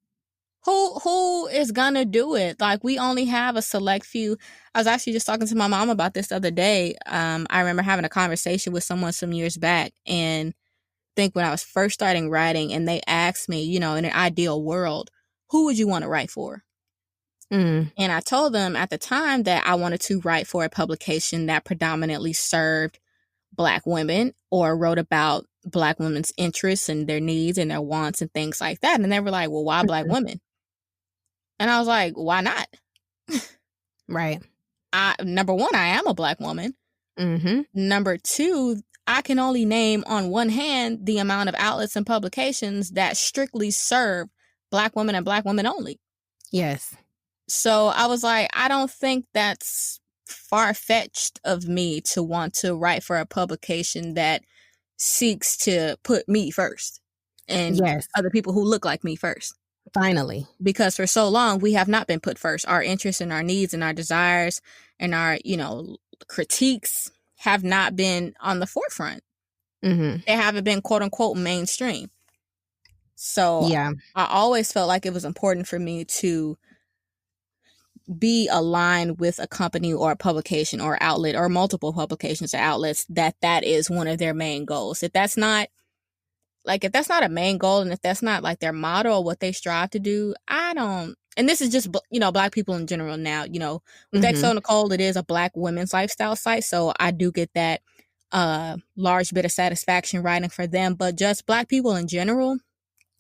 Speaker 2: who is gonna do it? Like, we only have a select few. I was actually just talking to my mom about this the other day. I remember having a conversation with someone some years back, and think when I was first starting writing, and they asked me, in an ideal world, who would you want to write for? And I told them at the time that I wanted to write for a publication that predominantly served Black women or wrote about Black women's interests and their needs and their wants and things like that. And they were like, well, why Black women? And I was like, why not?
Speaker 1: Right.
Speaker 2: Number one, I am a Black woman. Number two, I can only name on one hand the amount of outlets and publications that strictly serve Black women and Black women only.
Speaker 1: Yes.
Speaker 2: So I was like, I don't think that's far-fetched of me to want to write for a publication that seeks to put me first and other people who look like me first.
Speaker 1: Finally.
Speaker 2: Because for so long, we have not been put first. Our interests and our needs and our desires and our, critiques have not been on the forefront. They haven't been, quote unquote, mainstream. So I always felt like it was important for me to be aligned with a company or a publication or outlet or multiple publications or outlets that is one of their main goals. If that's not a main goal, and if that's not like their motto or what they strive to do, I don't. And this is just, Black people in general now, with XO Nicole, it is a Black women's lifestyle site. So I do get that large bit of satisfaction writing for them. But just Black people in general,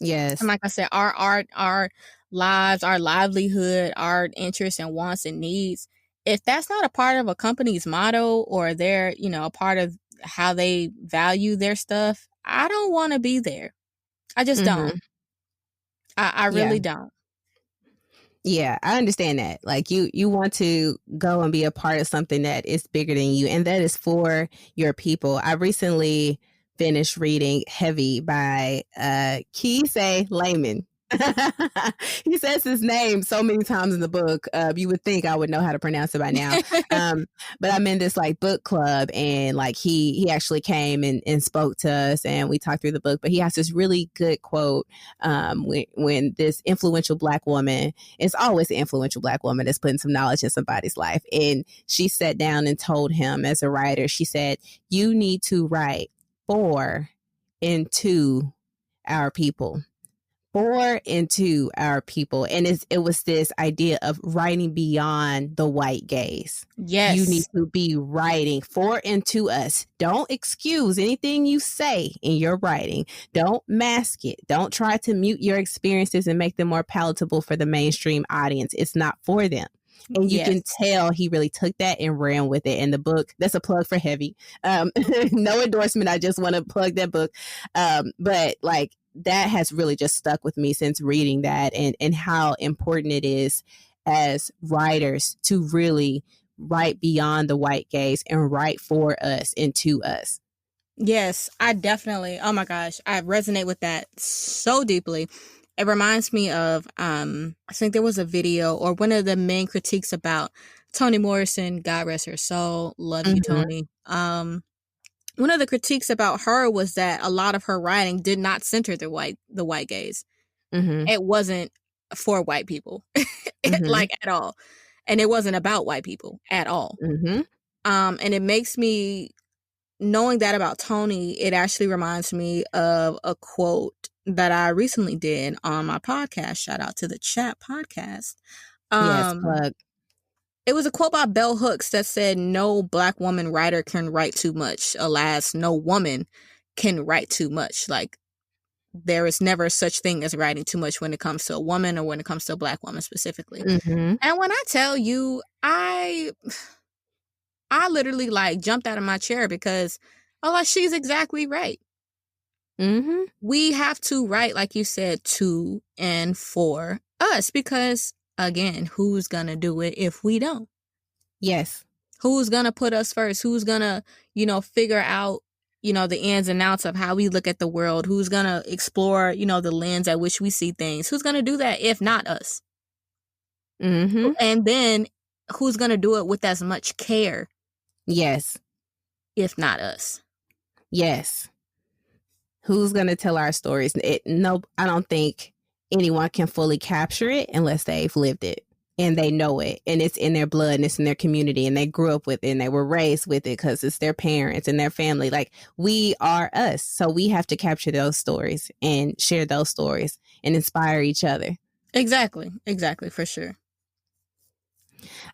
Speaker 1: Yes.
Speaker 2: And like I said, our art, our lives, our livelihood, our interests and wants and needs, if that's not a part of a company's motto or their, a part of how they value their stuff, I don't want to be there. I just don't.
Speaker 1: Mm-hmm.
Speaker 2: I
Speaker 1: Yeah.
Speaker 2: really don't.
Speaker 1: Yeah, I understand that. Like you want to go and be a part of something that is bigger than you, and that is for your people. I recently finished reading Heavy by Kise Layman. He says his name so many times in the book. You would think I would know how to pronounce it by now. Um, but I'm in this like book club, and like he actually came and spoke to us, and we talked through the book. But he has this really good quote when this influential Black woman, it's always an influential Black woman that's putting some knowledge in somebody's life, and she sat down and told him as a writer, she said, "You need to write for and to our people." For into our people. And it was this idea of writing beyond the white gaze.
Speaker 2: Yes.
Speaker 1: You need to be writing for and to us. Don't excuse anything you say in your writing. Don't mask it. Don't try to mute your experiences and make them more palatable for the mainstream audience. It's not for them. And you can tell he really took that and ran with it. In the book, that's a plug for Heavy. No endorsement. I just want to plug that book. But like, that has really just stuck with me since reading that, and how important it is as writers to really write beyond the white gaze and write for us and to us.
Speaker 2: Yes, I definitely, oh my gosh, I resonate with that so deeply. It reminds me of, I think there was a video or one of the main critiques about Toni Morrison, God rest her soul, love you, Toni. One of the critiques about her was that a lot of her writing did not center the white gaze. It wasn't for white people, like at all, and it wasn't about white people at all. And it makes me, knowing that about Toni, it actually reminds me of a quote that I recently did on my podcast. Shout out to the Chat podcast.
Speaker 1: Yes, plug.
Speaker 2: It was a quote by Bell Hooks that said, "No Black woman writer can write too much. Alas, no woman can write too much." Like, there is never such thing as writing too much when it comes to a woman or when it comes to a Black woman specifically. And when I tell you, I literally like jumped out of my chair because, she's exactly right. We have to write, like you said, to and for us because, again, who's gonna do it if we don't?
Speaker 1: Yes.
Speaker 2: Who's gonna put us first? Who's gonna, figure out, the ins and outs of how we look at the world? Who's gonna explore, the lens at which we see things? Who's gonna do that if not us? And then who's gonna do it with as much care?
Speaker 1: Yes.
Speaker 2: If not us.
Speaker 1: Yes. Who's going to tell our stories? No, I don't think anyone can fully capture it unless they've lived it and they know it, and it's in their blood and it's in their community and they grew up with it and they were raised with it because it's their parents and their family. Like, we are us. So we have to capture those stories and share those stories and inspire each other.
Speaker 2: Exactly, for sure.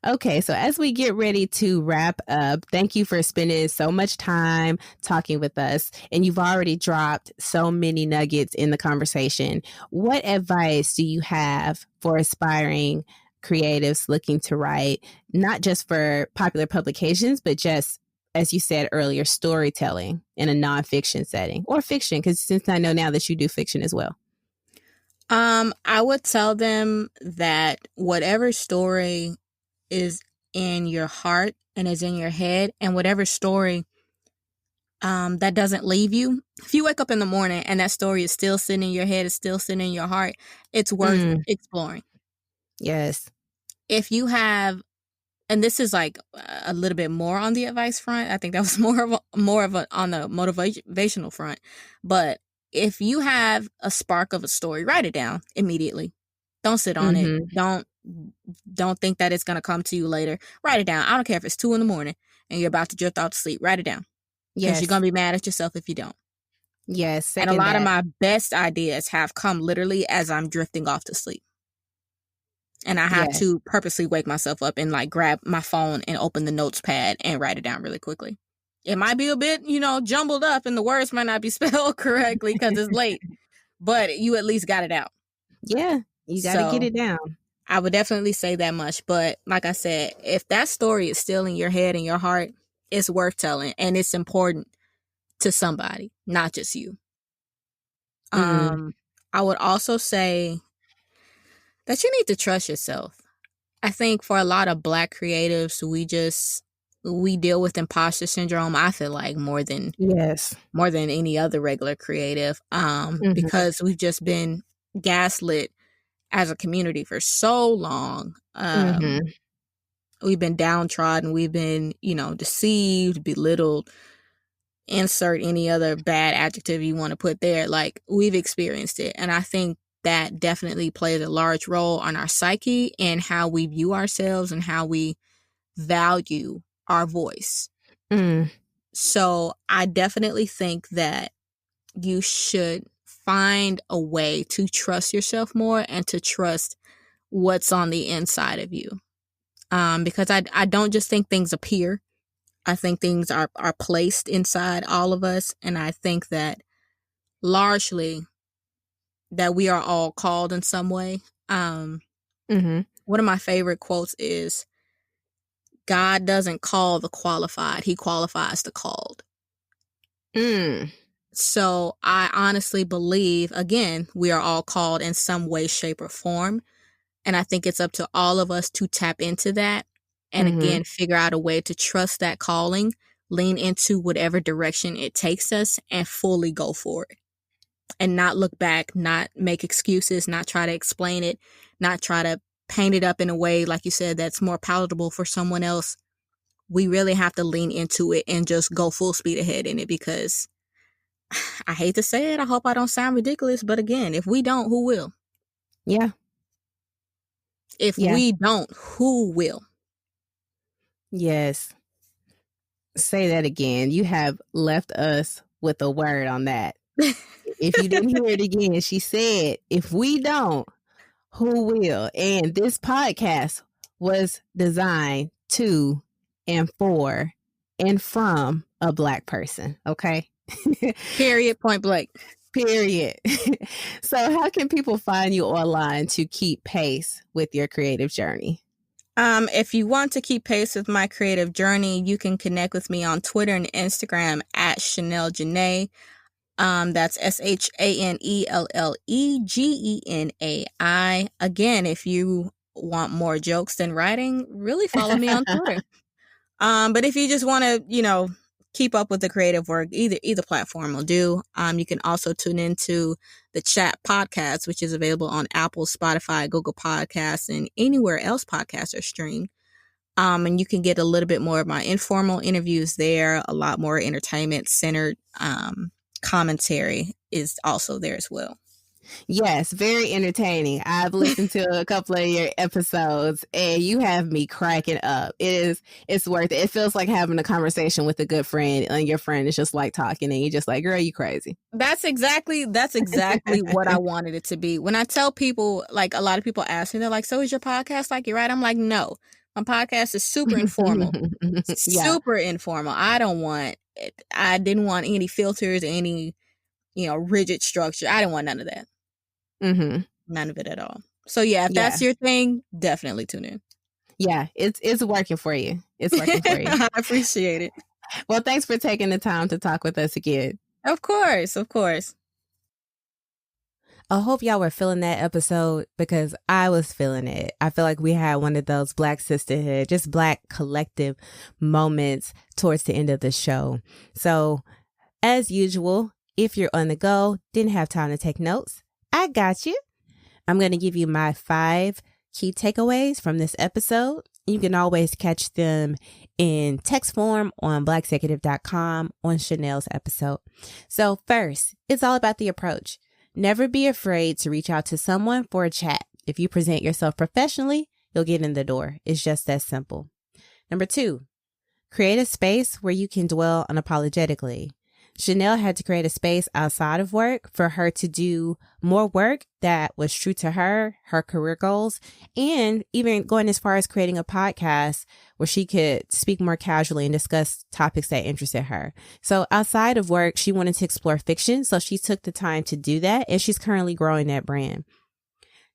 Speaker 1: Okay, so as we get ready to wrap up, thank you for spending so much time talking with us. And you've already dropped so many nuggets in the conversation. What advice do you have for aspiring creatives looking to write, not just for popular publications, but just, as you said earlier, storytelling in a nonfiction setting or fiction? Because since I know now that you do fiction as well.
Speaker 2: I would tell them that whatever story is in your heart and is in your head, and whatever story that doesn't leave you, if you wake up in the morning and that story is still sitting in your head, is still sitting in your heart, it's worth exploring.
Speaker 1: Yes.
Speaker 2: If you have, and this is like a little bit more on the advice front, I think that was more of a on the motivational front, but if you have a spark of a story, write it down immediately. Don't sit on it. Don't think that it's going to come to you later. Write it down. I don't care if it's 2 a.m. and you're about to drift off to sleep. Write it down. Yes. You're going to be mad at yourself if you don't.
Speaker 1: Yes.
Speaker 2: And a lot of my best ideas have come literally as I'm drifting off to sleep. And I have to purposely wake myself up and like grab my phone and open the notes pad and write it down really quickly. It might be a bit, jumbled up and the words might not be spelled correctly because it's late. but you at least got it out.
Speaker 1: Yeah, you got to get
Speaker 2: So
Speaker 1: it down.
Speaker 2: I would definitely say that much. But like I said, if that story is still in your head and your heart, it's worth telling, and it's important to somebody, not just you.
Speaker 1: Mm.
Speaker 2: I would also say that you need to trust yourself. I think for a lot of Black creatives, we deal with imposter syndrome. I feel like more than
Speaker 1: Yes.
Speaker 2: any other regular creative, because we've just been gaslit as a community for so long. We've been downtrodden. We've been, deceived, belittled. Insert any other bad adjective you want to put there. Like, we've experienced it, and I think that definitely plays a large role on our psyche and how we view ourselves and how we value our voice. So I definitely think that you should find a way to trust yourself more and to trust what's on the inside of you. Because I don't just think things appear. I think things are placed inside all of us. And I think that largely that we are all called in some way. One of my favorite quotes is, God doesn't call the qualified, he qualifies the called. So I honestly believe, again, we are all called in some way, shape, or form. And I think it's up to all of us to tap into that. And again, figure out a way to trust that calling, lean into whatever direction it takes us, and fully go for it. And not look back, not make excuses, not try to explain it, not try to paint it up in a way, like you said, that's more palatable for someone else. We really have to lean into it and just go full speed ahead in it, because I hate to say it, I hope I don't sound ridiculous, but again, if we don't, who will?
Speaker 1: Yeah.
Speaker 2: If we don't, who will?
Speaker 1: Yes. Say that again. You have left us with a word on that. If you didn't hear it again, she said, if we don't, who will? And this podcast was designed to and for and from a Black person. Okay.
Speaker 2: Period. Point blank.
Speaker 1: Period. So how can people find you online to keep pace with your creative journey?
Speaker 2: If you want to keep pace with my creative journey, you can connect with me on Twitter and Instagram at Shanelle Genai. That's ShanelleGenai. Again, if you want more jokes than writing, really follow me on Twitter. But if you just want to, keep up with the creative work, either platform will do. You can also tune into the Chat podcast, which is available on Apple, Spotify, Google Podcasts, and anywhere else podcasts are streamed. And you can get a little bit more of my informal interviews there. A lot more entertainment centered commentary is also there as well.
Speaker 1: Yes, very entertaining. I've listened to a couple of your episodes and you have me cracking up. It's worth it. It feels like having a conversation with a good friend, and your friend is just like talking and you're just like, girl, you crazy.
Speaker 2: That's exactly what I wanted it to be. When I tell people, like, a lot of people ask me, they're like, so is your podcast like you're right? I'm like, no, my podcast is super informal. Super informal. I didn't want any filters, any, rigid structure. I didn't want none of that. None of it at all. So yeah, if that's your thing, definitely tune in.
Speaker 1: Yeah, it's working for you. It's working for you.
Speaker 2: I appreciate it.
Speaker 1: Well, thanks for taking the time to talk with us again.
Speaker 2: Of course.
Speaker 1: I hope y'all were feeling that episode, because I was feeling it. I feel like we had one of those Black sisterhood, just Black collective moments towards the end of the show. So as usual, if you're on the go, didn't have time to take notes, I got you. I'm going to give you my 5 key takeaways from this episode. You can always catch them in text form on blackxecutive.com on Shanelle's episode. So first, it's all about the approach. Never be afraid to reach out to someone for a chat. If you present yourself professionally, you'll get in the door. It's just that simple. Number 2, create a space where you can dwell unapologetically. Shanelle had to create a space outside of work for her to do more work that was true to her career goals, and even going as far as creating a podcast where she could speak more casually and discuss topics that interested her. So outside of work, she wanted to explore fiction. So she took the time to do that, and she's currently growing that brand.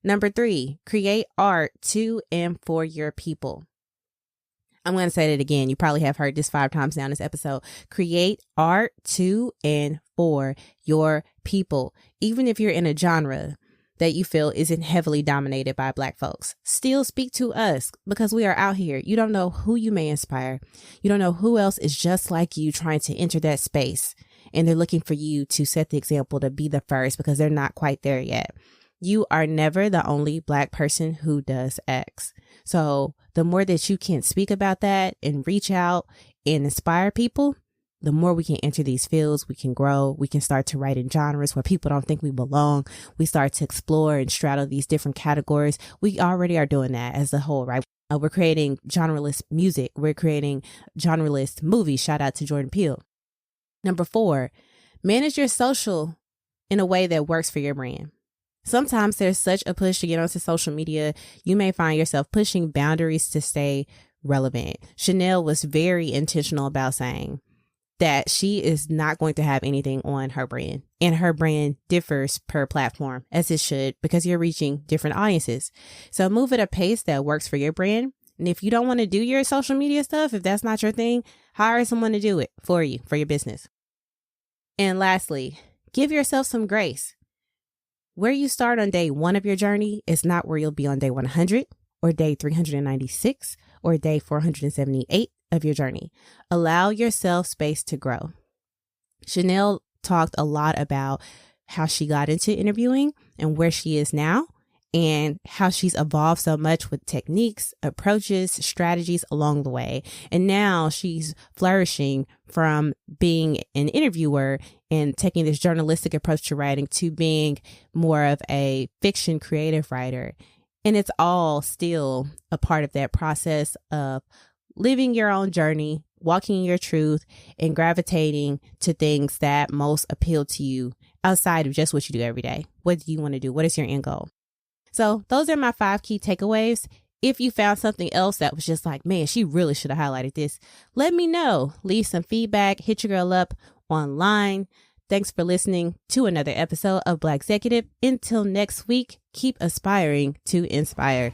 Speaker 1: Number 3, create art to and for your people. I'm going to say that again. You probably have heard this 5 times now in this episode. Create art to and for your people. Even if you're in a genre that you feel isn't heavily dominated by Black folks, still speak to us, because we are out here. You don't know who you may inspire. You don't know who else is just like you trying to enter that space, and they're looking for you to set the example, to be the first, because they're not quite there yet. You are never the only Black person who does X. So the more that you can speak about that and reach out and inspire people, the more we can enter these fields, we can grow, we can start to write in genres where people don't think we belong. We start to explore and straddle these different categories. We already are doing that as a whole, right? We're creating genreless music. We're creating genreless movies. Shout out to Jordan Peele. Number 4, manage your social in a way that works for your brand. Sometimes there's such a push to get onto social media, you may find yourself pushing boundaries to stay relevant. Shanelle was very intentional about saying that she is not going to have anything on her brand, and her brand differs per platform, as it should, because you're reaching different audiences. So move at a pace that works for your brand. And if you don't want to do your social media stuff, if that's not your thing, hire someone to do it for you, for your business. And lastly, give yourself some grace. Where you start on day 1 of your journey is not where you'll be on day 100 or day 396 or day 478 of your journey. Allow yourself space to grow. Shanelle talked a lot about how she got into interviewing and where she is now, and how she's evolved so much with techniques, approaches, strategies along the way. And now she's flourishing from being an interviewer and taking this journalistic approach to writing to being more of a fiction creative writer. And it's all still a part of that process of living your own journey, walking in your truth, and gravitating to things that most appeal to you outside of just what you do every day. What do you want to do? What is your end goal? So those are my 5 key takeaways. If you found something else that was just like, man, she really should have highlighted this, let me know. Leave some feedback. Hit your girl up online. Thanks for listening to another episode of Blackxecutive. Until next week, keep aspiring to inspire.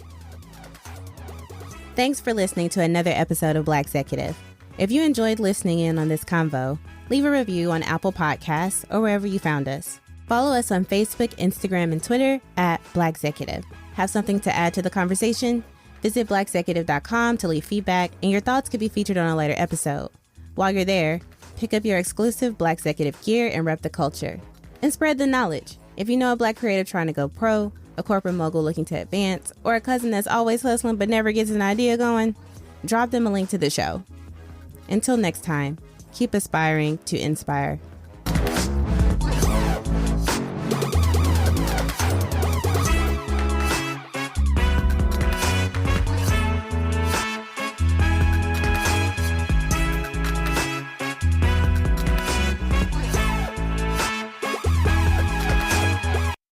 Speaker 1: Thanks for listening to another episode of Blackxecutive. If you enjoyed listening in on this convo, leave a review on Apple Podcasts or wherever you found us. Follow us on Facebook, Instagram, and Twitter at Blackxecutive. Have something to add to the conversation? Visit blackxecutive.com to leave feedback, and your thoughts could be featured on a later episode. While you're there, pick up your exclusive Blackxecutive gear and rep the culture. And spread the knowledge. If you know a Black creative trying to go pro, a corporate mogul looking to advance, or a cousin that's always hustling but never gets an idea going, drop them a link to the show. Until next time, keep aspiring to inspire.